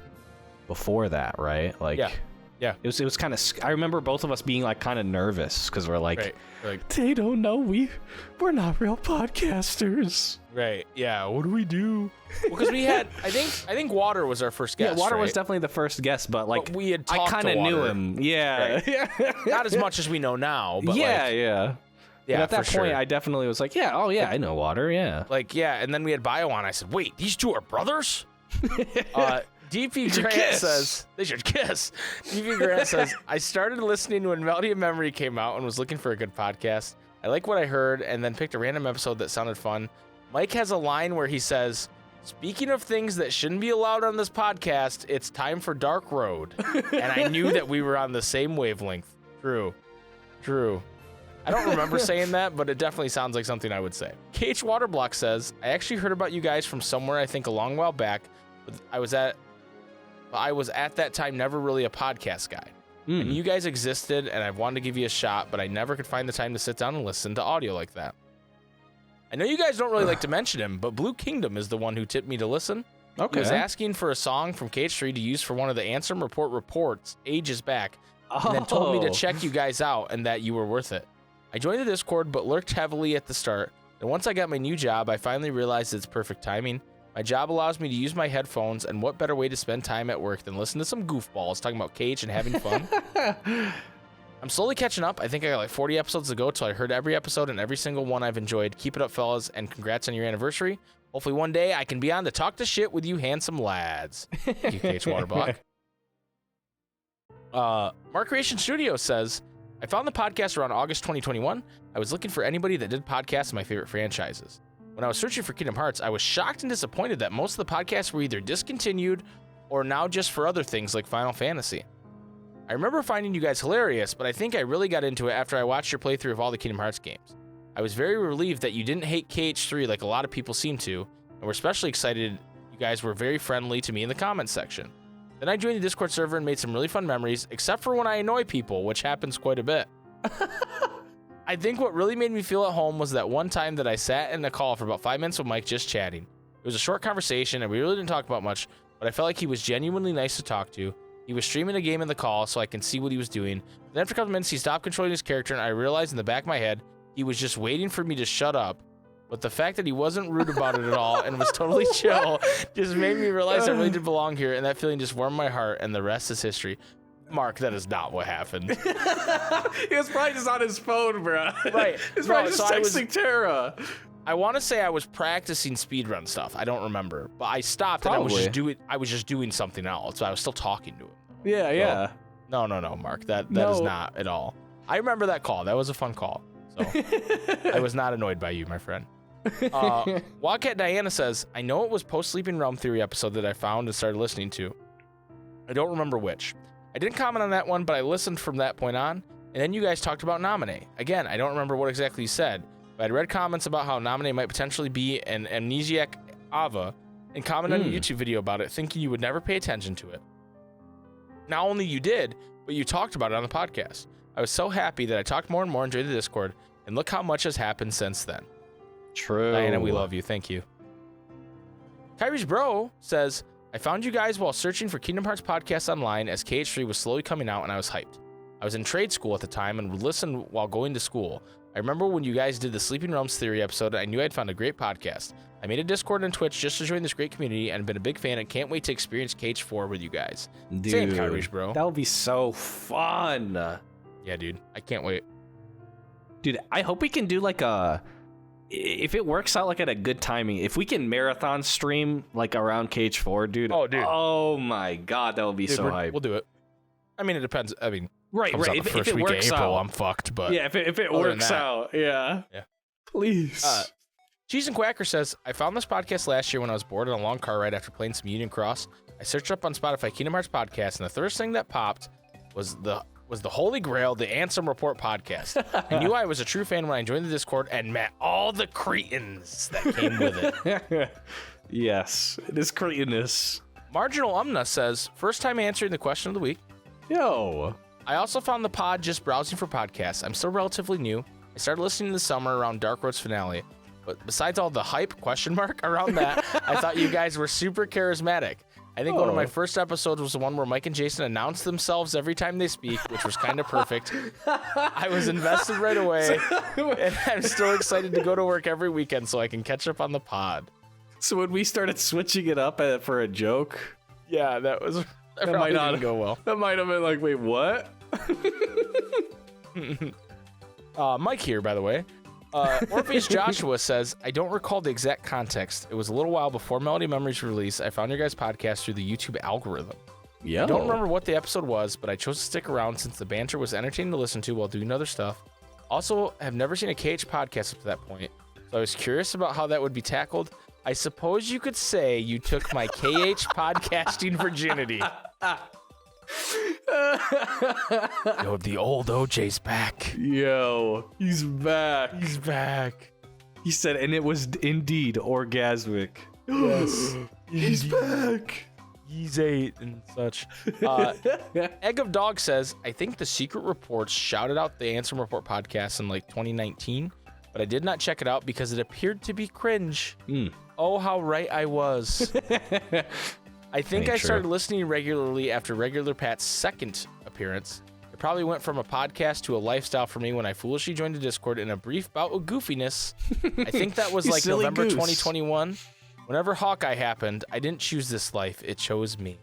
before that, right? Like, yeah. It was kind of. I remember both of us being like kind of nervous because we're like, right. They don't know we're not real podcasters. Right. Yeah. What do we do? Well, because we had, I think Water was our first guest. Yeah, Water right? was definitely the first guest, but like we had talked I kind of knew him. Yeah. Right. Not as much as we know now, but yeah. But at that point, I definitely was like, I know Water, yeah. And then we had Bio on. I said, wait, these two are brothers? DP Grant says, they should kiss. DP Grant says, I started listening when Melody of Memory came out and was looking for a good podcast. I like what I heard and then picked a random episode that sounded fun. Mike has a line where he says, speaking of things that shouldn't be allowed on this podcast, it's time for Dark Road. And I knew that we were on the same wavelength. True. I don't remember saying that, but it definitely sounds like something I would say. KH Waterblock says, I actually heard about you guys from somewhere I think a long while back. But I was at that time never really a podcast guy. And you guys existed, and I wanted to give you a shot, but I never could find the time to sit down and listen to audio like that. I know you guys don't really like to mention him, but Blue Kingdom is the one who tipped me to listen. Okay. He was asking for a song from KH3 to use for one of the Ansem reports ages back, and then told me to check you guys out and that you were worth it. I joined the Discord, but lurked heavily at the start, and once I got my new job, I finally realized it's perfect timing. My job allows me to use my headphones, and what better way to spend time at work than listen to some goofballs talking about Cage and having fun? I'm slowly catching up. I think I got like 40 episodes to go till I heard every episode, and every single one I've enjoyed. Keep it up, fellas, and congrats on your anniversary. Hopefully one day I can be on to talk to shit with you handsome lads. Thank you, Cage Waterblock. Mark Creation Studio says, I found the podcast around August 2021. I was looking for anybody that did podcasts of my favorite franchises. When I was searching for Kingdom Hearts, I was shocked and disappointed that most of the podcasts were either discontinued or now just for other things like Final Fantasy. I remember finding you guys hilarious, but I think I really got into it after I watched your playthrough of all the Kingdom Hearts games. I was very relieved that you didn't hate KH3 like a lot of people seem to, and we're especially excited you guys were very friendly to me in the comments section. Then I joined the Discord server and made some really fun memories, except for when I annoy people, which happens quite a bit. I think what really made me feel at home was that one time that I sat in a call for about 5 minutes with Mike just chatting. It was a short conversation and we really didn't talk about much, but I felt like he was genuinely nice to talk to. He was streaming a game in the call so I can see what he was doing. Then after a couple minutes, he stopped controlling his character and I realized in the back of my head, he was just waiting for me to shut up. But the fact that he wasn't rude about it at all and was totally chill just made me realize I really did belong here, and that feeling just warmed my heart, and the rest is history. Mark, that is not what happened. He was probably just on his phone, bro. Right. He's probably just texting Tara. I want to say I was practicing speedrun stuff. I don't remember, but I stopped and I was just doing something else. So I was still talking to him. Yeah. No, Mark. That is not at all. I remember that call. That was a fun call. So I was not annoyed by you, my friend. Wildcat Diana says, I know it was post-Sleeping Realm Theory episode that I found and started listening to. I don't remember which. I didn't comment on that one, but I listened from that point on, and then you guys talked about Nominee. Again, I don't remember what exactly you said, but I'd read comments about how Nominee might potentially be an amnesiac Ava, and commented on a YouTube video about it, thinking you would never pay attention to it. Not only you did, but you talked about it on the podcast. I was so happy that I talked more and more, enjoyed the Discord, and look how much has happened since then. True. Diana, we love you. Thank you. Kyrie's bro says, I found you guys while searching for Kingdom Hearts podcasts online as KH3 was slowly coming out and I was hyped. I was in trade school at the time and would listen while going to school. I remember when you guys did the Sleeping Realms Theory episode, I knew I'd found a great podcast. I made a Discord and Twitch just to join this great community and been a big fan and can't wait to experience KH4 with you guys. Dude, same, Kyrie's bro. That would be so fun. Yeah, dude. I can't wait. Dude, I hope we can do like if it works out like at a good timing, if we can marathon stream like around KH4, dude. Oh, dude. Oh my God, that would be so hype. We'll do it. I mean, it depends. I mean, right. If it works out, I'm fucked. But yeah, if it works out, yeah. Please. Cheese and Quacker says, I found this podcast last year when I was bored on a long car ride after playing some Union Cross. I searched up on Spotify Kingdom Hearts podcast, and the first thing that popped was the Holy Grail, the Ansem Report podcast. I knew I was a true fan when I joined the Discord and met all the cretins that came with it. Yes, it is cretinous. Marginal Umna says, first time answering the question of the week. Yo. I also found the pod just browsing for podcasts. I'm still relatively new. I started listening this summer around Dark Road's finale. But besides all the hype around that, I thought you guys were super charismatic. I think one of my first episodes was the one where Mike and Jason announced themselves every time they speak, which was kind of perfect. I was invested right away, and I'm still excited to go to work every weekend so I can catch up on the pod. So when we started switching it up for a joke, yeah, that might not go well. That might have been like, wait, what? Mike here, by the way. Orpheus Joshua says, I don't recall the exact context. It was a little while before Melody Memories release. I found your guys' podcast through the YouTube algorithm. Yeah. I don't remember what the episode was, but I chose to stick around since the banter was entertaining to listen to while doing other stuff. Also, have never seen a KH podcast up to that point, so I was curious about how that would be tackled. I suppose you could say you took my KH podcasting virginity. Yo, the old OJ's back. Yo, he's back. He's back. He said, and it was indeed orgasmic. Yes. He's back. He's 8 and such. Egg of Dog says, I think the Secret Reports shouted out the Ansem Report podcast in like 2019, but I did not check it out because it appeared to be cringe. Oh, how right I was. I think I started listening regularly after Regular Pat's second appearance. It probably went from a podcast to a lifestyle for me when I foolishly joined the Discord in a brief bout of goofiness. I think that was like November 2021. Whenever Hawkeye happened, I didn't choose this life. It chose me.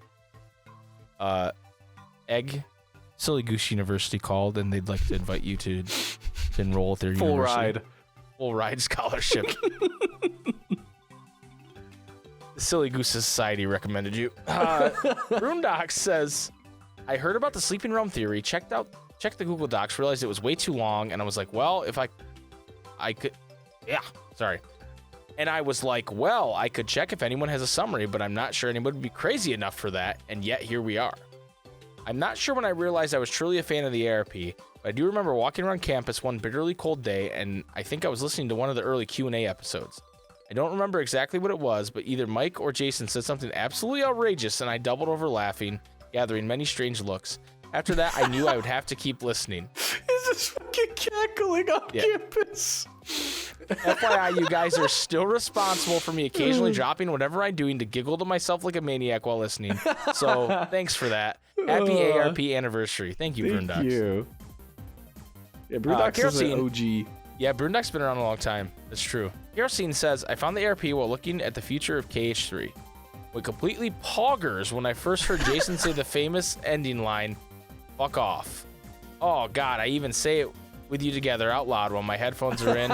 Egg, Silly Goose University called, and they'd like to invite you to enroll at their university. Full ride scholarship. The Silly Goose Society recommended you. Broondox says, I heard about the Sleeping Realm Theory, checked the Google Docs, realized it was way too long, and I was like, well, if I could, and I was like, well, I could check if anyone has a summary, but I'm not sure anyone would be crazy enough for that, and yet here we are. I'm not sure when I realized I was truly a fan of the ARP, but I do remember walking around campus one bitterly cold day, and I think I was listening to one of the early Q&A episodes. I don't remember exactly what it was, but either Mike or Jason said something absolutely outrageous, and I doubled over laughing, gathering many strange looks. After that, I knew I would have to keep listening. Is this fucking cackling on campus? FYI, you guys are still responsible for me occasionally dropping whatever I'm doing to giggle to myself like a maniac while listening. So, thanks for that. Happy ARP anniversary. Thank you, Broondox. Thank you. Yeah, Broondox is an OG. Yeah, Broondog's been around a long time. That's true. Kerosene says, I found the ARP while looking at the future of KH3. Went completely poggers when I first heard Jason say the famous ending line, fuck off. Oh, God, I even say it with you together out loud while my headphones are in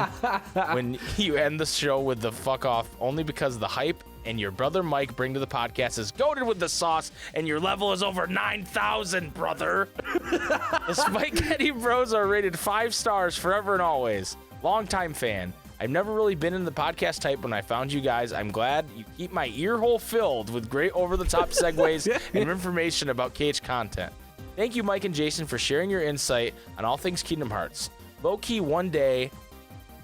when you end the show with the fuck off, only because the hype and your brother Mike bring to the podcast is goated with the sauce, and your level is over 9,000, brother. The SpikeGhetti Bros are rated 5 stars forever and always. Longtime fan. I've never really been in the podcast type when I found you guys. I'm glad you keep my ear hole filled with great over-the-top segues and information about KH content. Thank you, Mike and Jason, for sharing your insight on all things Kingdom Hearts. Low-key, one day,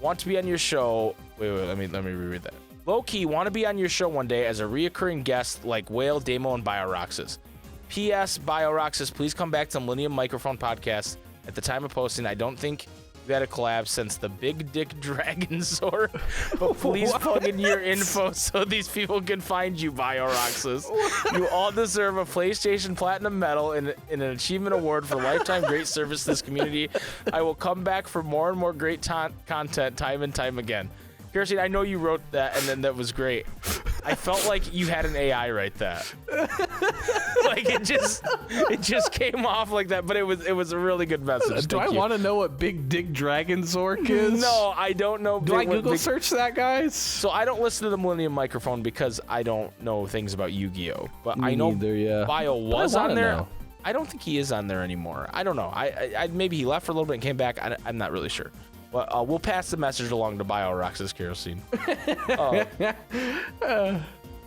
want to be on your show. Wait, let me reread that. Low-key, want to be on your show one day as a reoccurring guest like Whale, Damo, and BioRoxas. P.S. BioRoxas, please come back to the Millennium Microphone podcast. At the time of posting, I don't think you had a collab since the Big Dick Dragon Sword, but please plug in your info so these people can find you, BioRoxas. You all deserve a PlayStation Platinum Medal and an Achievement Award for lifetime great service to this community. I will come back for more and more great content time and time again. Kirsten, I know you wrote that, and then that was great. I felt like you had an AI write that. Like it just came off like that, but it was a really good message. Do I want to know what Big Dick Dragon Zork is? No, I don't know. Do I Google search that, guys? So I don't listen to the Millennium Microphone because I don't know things about Yu-Gi-Oh. But I know Bio was on there. Know. I don't think he is on there anymore. I don't know. I maybe he left for a little bit and came back. I'm not really sure. But we'll pass the message along to BioRoxas Kerosene.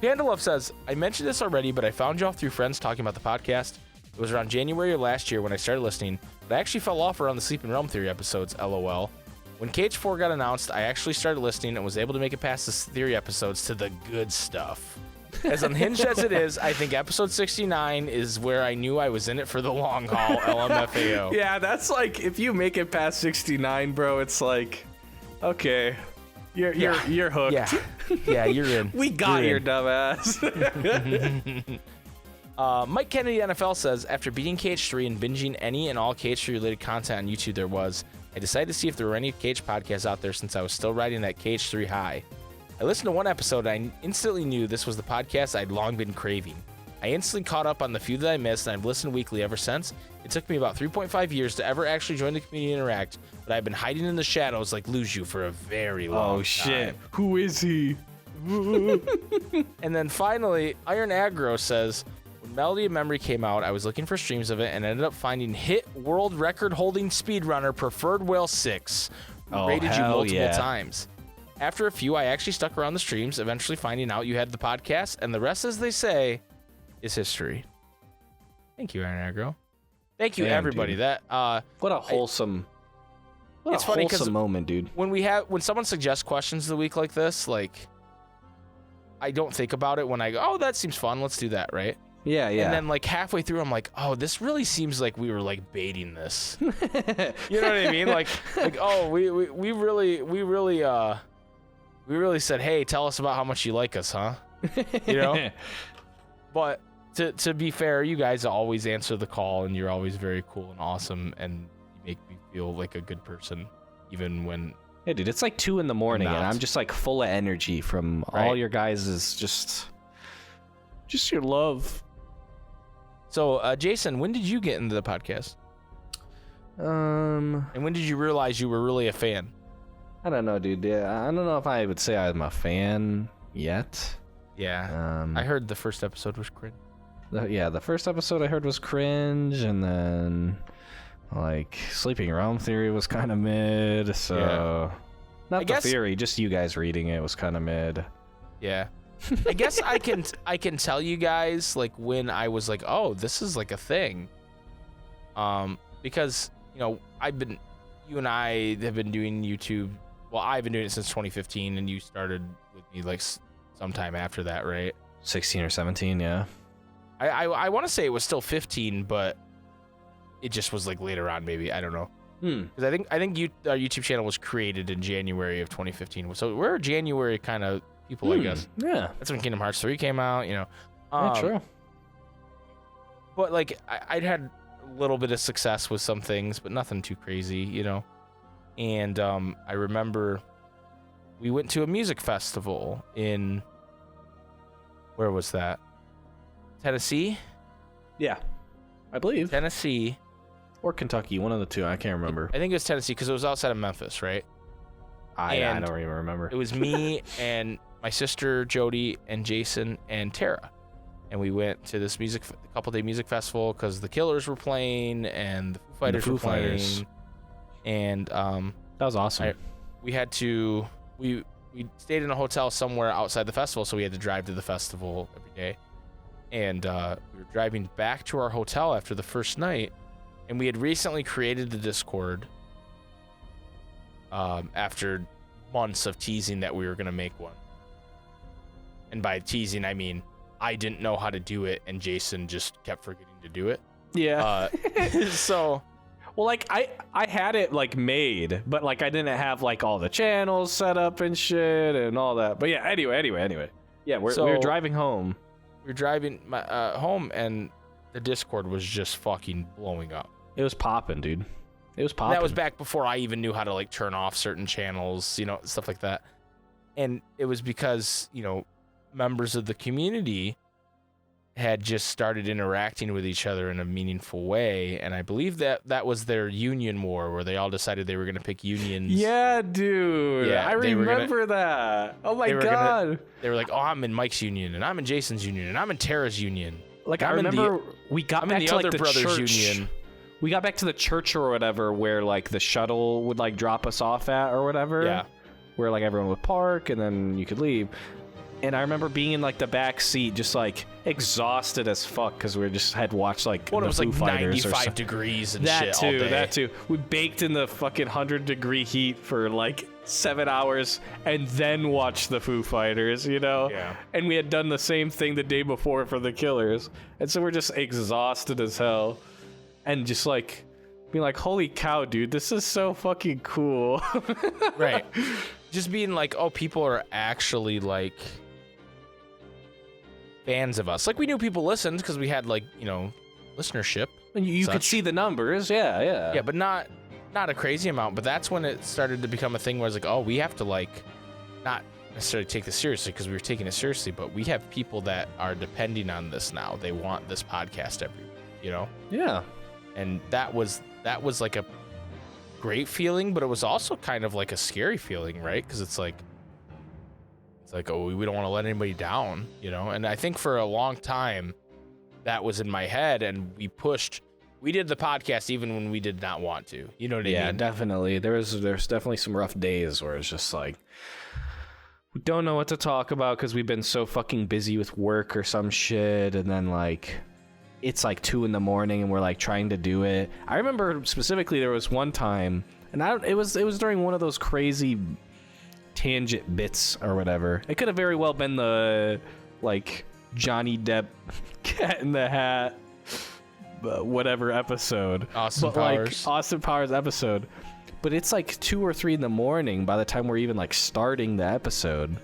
Pandalove says, I mentioned this already, but I found you all through friends talking about the podcast. It was around January of last year when I started listening, but I actually fell off around the Sleeping Realm Theory episodes, LOL. When KH4 got announced, I actually started listening and was able to make it past the Theory episodes to the good stuff. As unhinged as it is, I think episode 69 is where I knew I was in it for the long haul, LMFAO. Yeah, that's like, if you make it past 69, bro, it's like, okay, you're hooked. Yeah, you're in. We got your dumbass. Mike Kennedy NFL says, after beating KH3 and binging any and all KH3 related content on YouTube there was, I decided to see if there were any KH podcasts out there since I was still riding that KH3 high. I listened to one episode and I instantly knew this was the podcast I'd long been craving. I instantly caught up on the few that I missed, and I've listened weekly ever since. It took me about 3.5 years to ever actually join the community and interact, but I've been hiding in the shadows like Luju for a very long time. Oh shit, who is he? And then finally, Iron Aggro says, when Melody of Memory came out, I was looking for streams of it and ended up finding hit world record holding speedrunner Preferred Whale 6, who rated you multiple times. After a few, I actually stuck around the streams, eventually finding out you had the podcast, and the rest, as they say, is history. Thank you, Iron Aggro. Thank you, everybody. Dude. That what a wholesome, it's funny wholesome moment, dude. When someone suggests questions of the week like this, like I don't think about it when I go, oh, that seems fun, let's do that, right? Yeah. And then like halfway through, I'm like, oh, this really seems like we were like baiting this. You know what I mean? Like oh, we really said, hey, tell us about how much you like us, huh? You know? But to be fair, you guys always answer the call, and you're always very cool and awesome, and you make me feel like a good person, even when... Yeah, dude, it's like 2 a.m, and I'm just like full of energy from all your guys' just your love. So, Jason, when did you get into the podcast? And when did you realize you were really a fan? I don't know, dude. I don't know if I would say I'm a fan yet. Yeah. I heard the first episode was cringe. The first episode I heard was cringe, and then like Sleeping Realm Theory was kind of mid. So not the theory, just you guys reading it was kind of mid. Yeah. I guess I can tell you guys like when I was like, oh, this is like a thing. Because you and I have been doing YouTube. Well, I've been doing it since 2015, and you started with me like sometime after that, right? 16 or 17, yeah. I want to say it was still 15, but it just was like later on, maybe. I don't know. Because I think our YouTube channel was created in January of 2015, so we're January kind of people, I guess. Yeah, that's when Kingdom Hearts 3 came out, you know. True. But like I'd had a little bit of success with some things, but nothing too crazy, you know. And I remember we went to a music festival in, where was that? Tennessee? Yeah, I believe. Tennessee. Or Kentucky, one of the two, I can't remember. I think it was Tennessee because it was outside of Memphis, right? I don't even remember. It was me and my sister Jody and Jason and Tara. And we went to this couple-day music festival because the Killers were playing and the Foo Fighters were playing. And that was awesome. We had to we stayed in a hotel somewhere outside the festival, so we had to drive to the festival every day. And we were driving back to our hotel after the first night, and we had recently created the Discord after months of teasing that we were going to make one. And by teasing, I mean I didn't know how to do it, and Jason just kept forgetting to do it. Yeah. So... Well, like, I had it, like, made, but, like, I didn't have, like, all the channels set up and shit and all that. But, yeah, anyway. Yeah, we were driving home. We were driving home, and the Discord was just fucking blowing up. It was popping, dude. It was popping. That was back before I even knew how to, like, turn off certain channels, you know, stuff like that. And it was because, you know, members of the community had just started interacting with each other in a meaningful way, and I believe that was their union war, where they all decided they were going to pick unions. Yeah, dude. Yeah, I remember that. Oh my god. They were like, "Oh, I'm in Mike's union, and I'm in Jason's union, and I'm in Tara's union." Like, I remember we got back to like the brothers' union. We got back to the church or whatever, where like the shuttle would like drop us off at or whatever. Yeah. Where like everyone would park and then you could leave. And I remember being in like the back seat, just like exhausted as fuck because we just had watched like it was like 95 degrees and shit all day. That too. We baked in the fucking 100-degree heat for like 7 hours and then watched the Foo Fighters, you know? Yeah. And we had done the same thing the day before for the Killers, and so we're just exhausted as hell, and just like being like, holy cow, dude, this is so fucking cool. Right. Just being like, oh, people are actually like fans of us. Like, we knew people listened because we had like, you know, listenership. And you could see the numbers. Yeah, but not a crazy amount. But that's when it started to become a thing where it's like, oh, we have to like not necessarily take this seriously because we were taking it seriously, but we have people that are depending on this now. They want this podcast every week, you know? Yeah. And that was like a great feeling, but it was also kind of like a scary feeling, right? Because it's like, oh, we don't want to let anybody down, you know? And I think for a long time, that was in my head, and we did the podcast even when we did not want to. You know what I mean? Yeah, definitely. There's definitely some rough days where it's just like, we don't know what to talk about because we've been so fucking busy with work or some shit, and then like, it's like 2 a.m. and we're like trying to do it. I remember specifically there was one time, and it was during one of those crazy tangent bits or whatever. It could have very well been the like Johnny Depp Cat in the Hat whatever episode. Austin Powers episode. But it's like 2 or 3 a.m. by the time we're even like starting the episode.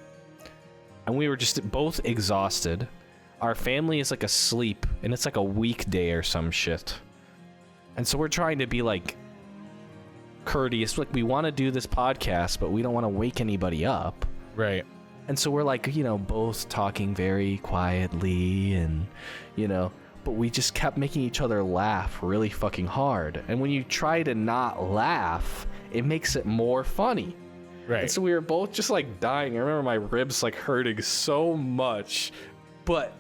And we were just both exhausted. Our family is like asleep, and it's like a weekday or some shit. And so we're trying to be like courteous. Like, we want to do this podcast, but we don't want to wake anybody up. Right. And so we're like, you know, both talking very quietly and, you know, but we just kept making each other laugh really fucking hard. And when you try to not laugh, it makes it more funny. Right. And so we were both just like dying. I remember my ribs like hurting so much. But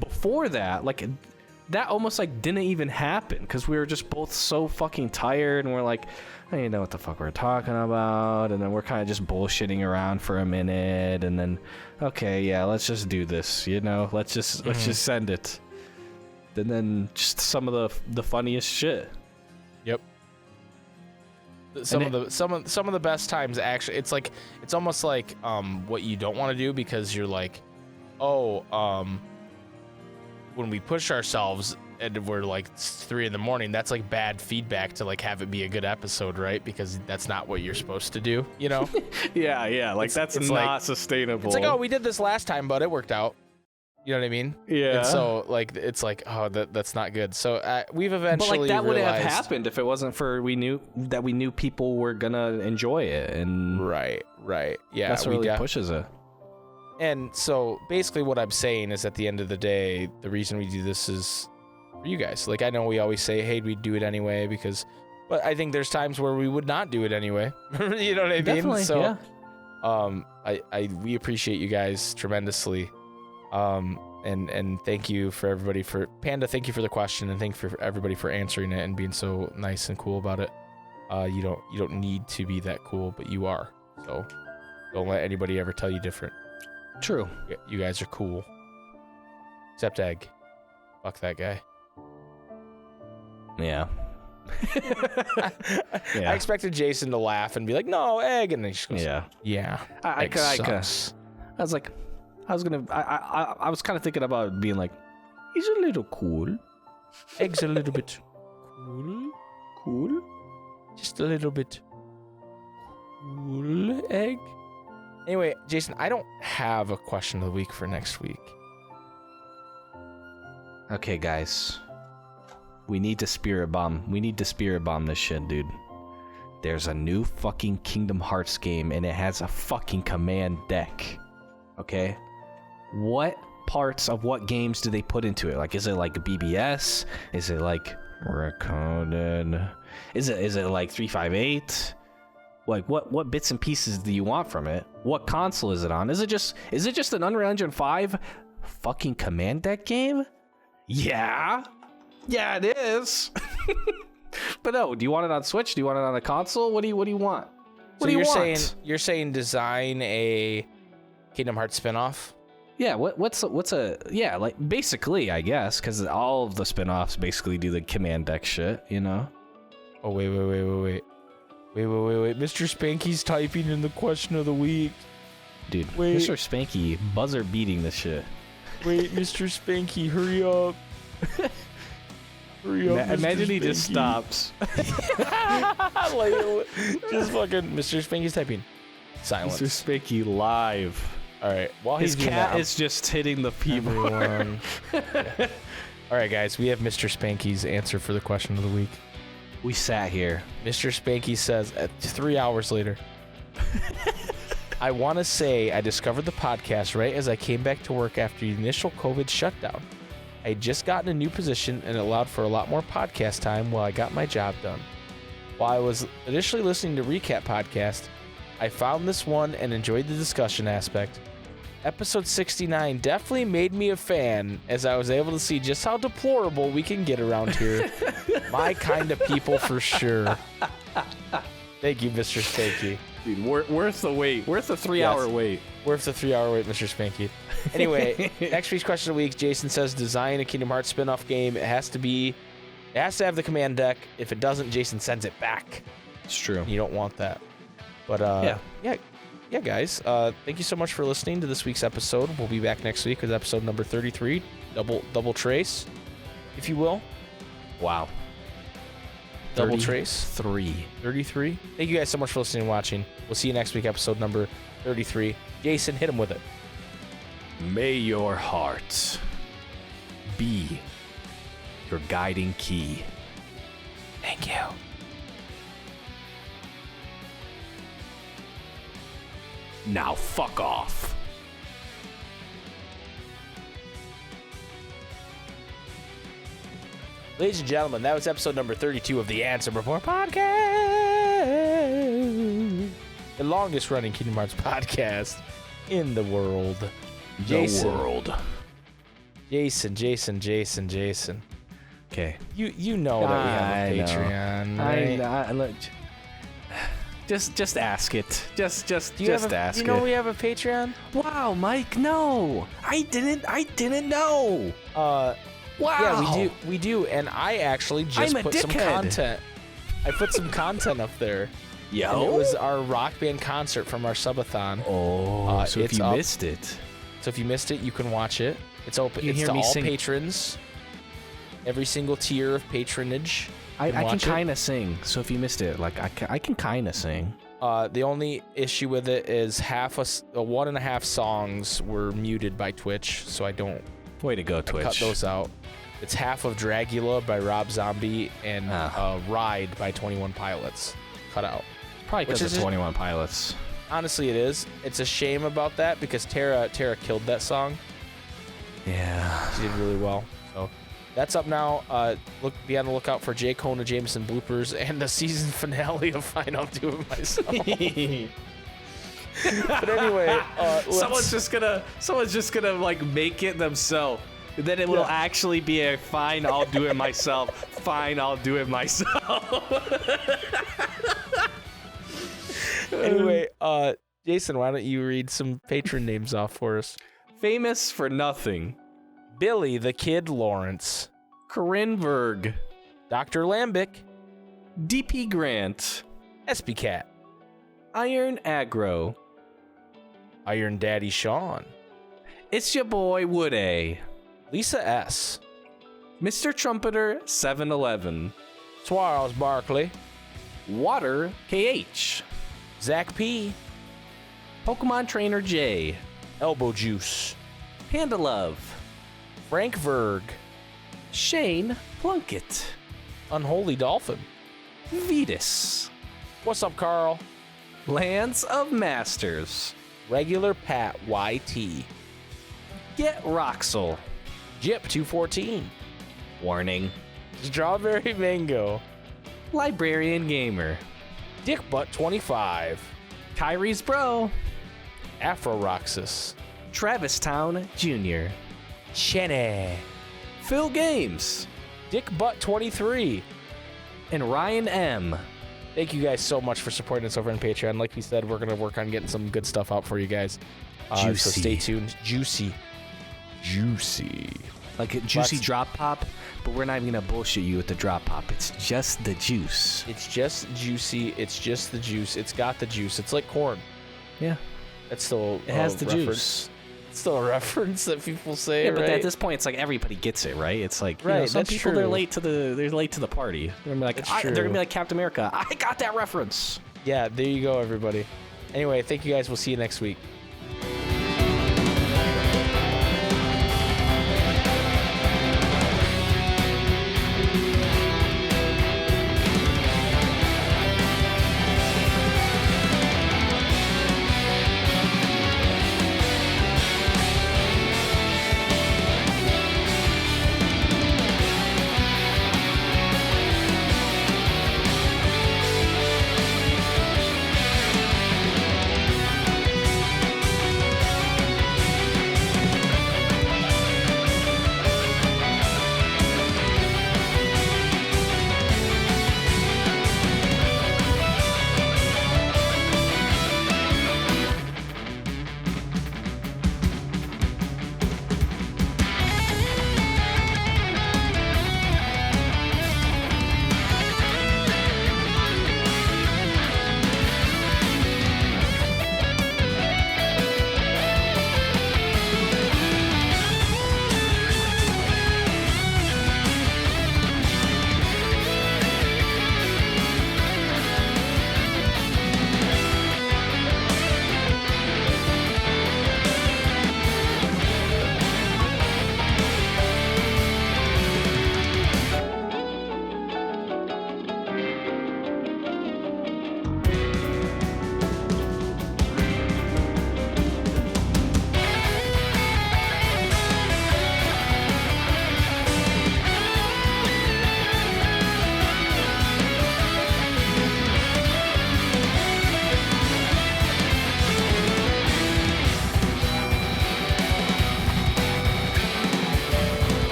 before that, like, that almost like didn't even happen because we were just both so fucking tired, and we're like, I don't know what the fuck we're talking about, and then we're kind of just bullshitting around for a minute, and then, okay, yeah, let's just do this, you know, let's just send it, and then just some of the funniest shit. Yep. Some of the best times, actually, it's almost like what you don't want to do, because you're like, when we push ourselves and we're like 3 a.m, that's like bad feedback to like have it be a good episode, right? Because that's not what you're supposed to do, you know? yeah, like that's not like, sustainable. It's like, oh, we did this last time, but it worked out. You know what I mean? Yeah. And so like, it's like, oh, that's not good. So we've eventually, but like, that wouldn't have happened if it wasn't for we knew people were gonna enjoy it, and right, yeah, that's what really pushes it. And so basically what I'm saying is, at the end of the day, the reason we do this is for you guys. Like, I know we always say, hey, we'd do it anyway, but I think there's times where we would not do it anyway. You know what I mean? Definitely, so, yeah. We appreciate you guys tremendously. And thank you for everybody for Panda. Thank you for the question, and thank you for everybody for answering it and being so nice and cool about it. You don't need to be that cool, but you are. So Don't let anybody ever tell you different. True. You guys are cool. Except Egg. Fuck that guy. Yeah. I expected Jason to laugh and be like, "No, Egg," and then he just goes, "Yeah, Egg sucks." I was like, I was kind of thinking about being like, he's a little cool. Egg's a little bit cool, just a little bit cool. Egg. Anyway, Jason, I don't have a question of the week for next week. Okay, guys. We need to spirit bomb. We need to spirit bomb this shit, dude. There's a new fucking Kingdom Hearts game, and it has a fucking command deck. Okay? What parts of what games do they put into it? Like, is it like BBS? Is it like Recoded? Is it like 358? Like, what bits and pieces do you want from it? What console is it on? Is it just an Unreal Engine 5 fucking command deck game? Yeah, it is. But no, do you want it on Switch? Do you want it on a console? What do you want? What do you want? You're saying design a Kingdom Hearts spinoff? Yeah, what's a yeah, like basically, I guess, because all of the spinoffs basically do the command deck shit, you know? Oh wait. Mr. Spanky's typing in the question of the week. Dude, Mr. Spanky buzzer beating this shit. Wait, Mr. Spanky, hurry up. Hurry up, Imagine he just stops. Like, just fucking Mr. Spanky's typing. Silence. Mr. Spanky live. All right. While his cat is just hitting the keyboard. Yeah. All right, guys. We have Mr. Spanky's answer for the question of the week. We sat here. Mr. Spanky says 3 hours later. I want to say I discovered the podcast right as I came back to work after the initial COVID shutdown. I had just gotten a new position and it allowed for a lot more podcast time while I got my job done. While I was initially listening to Recap Podcast, I found this one and enjoyed the discussion aspect. Episode 69 definitely made me a fan as I was able to see just how deplorable we can get around here. My kind of people for sure. Thank you, Mr. Spanky. Dude, worth the wait. Worth the 3 hour wait. Worth the 3 hour wait, Mr. Spanky. Anyway, next week's question of the week, Jason says design a Kingdom Hearts spin-off game. It has to have the command deck. If it doesn't, Jason sends it back. It's true. You don't want that. But yeah, guys. Thank you so much for listening to this week's episode. We'll be back next week with episode number 33, double trace, if you will. Wow. Double trace. 33. Thank you guys so much for listening and watching. We'll see you next week, episode number 33. Jason, hit him with it. May your heart be your guiding key. Thank you. Now fuck off. Ladies and gentlemen, that was episode number 32 of the Ansem Report Podcast. The longest running Kingdom Hearts podcast in the world. Jason. Okay. You know that we have a Patreon, right? Just ask it. Just ask it. You know we have a Patreon? Wow, Mike, no. I didn't know. Wow. Yeah, we do, and I actually just put some content. I put some content up there. Yo. And it was our rock band concert from our subathon. Oh, so if you missed it. So if you missed it, you can watch it. It's open. It's to all patrons. Every single tier of patronage. I can kind of sing, so if you missed it, like I can kind of sing. The only issue with it is 1.5 songs were muted by Twitch, so I don't. Way to go, Twitch. Cut those out. It's half of Dragula by Rob Zombie and Ride by 21 Pilots. Cut out. Probably because of 21 Pilots. Honestly, it is. It's a shame about that because Tara killed that song. Yeah. She did really well. So that's up now. Be on the lookout for J. Kona Jameson bloopers and the season finale of Fine, I'll Do It Myself. But anyway, someone's just gonna like make it themselves. Then it will actually be a fine, I'll do it myself. Fine, I'll do it myself. Anyway, Jason, why don't you read some patron names off for us? Famous for nothing. Billy the Kid Lawrence. Corinne Berg. Dr. Lambic. DP Grant. SB Cat. Iron Aggro. Iron Daddy Sean. It's your boy Woody. Lisa S. Mr. Trumpeter 711. Swarles Barkley. Water KH. Zach P. Pokemon Trainer J. Elbow Juice. Panda Love. Frank Verg. Shane Plunkett. Unholy Dolphin. Vetus. What's up, Carl? Lands of Masters. Regular Pat YT. Get Roxel. Jip 214. Warning. Strawberry Mango. Librarian Gamer. Dick Butt 25. Kyrie's Bro. Afro Roxas. Travis Town Jr. Cheney. Phil Games. Dick Butt 23. And Ryan M. Thank you guys so much for supporting us over on Patreon. Like we said, we're going to work on getting some good stuff out for you guys. So stay tuned. Juicy. Like a juicy drop pop, but we're not even going to bullshit you with the drop pop. It's just the juice. It's just juicy. It's just the juice. It's got the juice. It's like corn. Yeah. It's still it has the reference. Juice. It's still a reference that people say, yeah, but right? at this point, it's like everybody gets it, right? It's like, right, some that's people true. they're late to the party. They're gonna be like, they're gonna be like Captain America. I got that reference. Yeah, there you go, everybody. Anyway, thank you guys. We'll see you next week.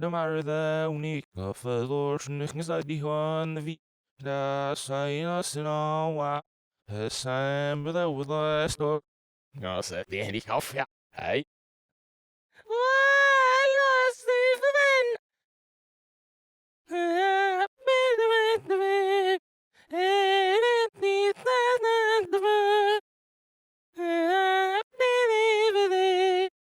Maar de unieke verloren die gewoon wie dat zijn als nou het zijn bedrijven dat is toch. No, that's Andy Kauf. Ja. Hey.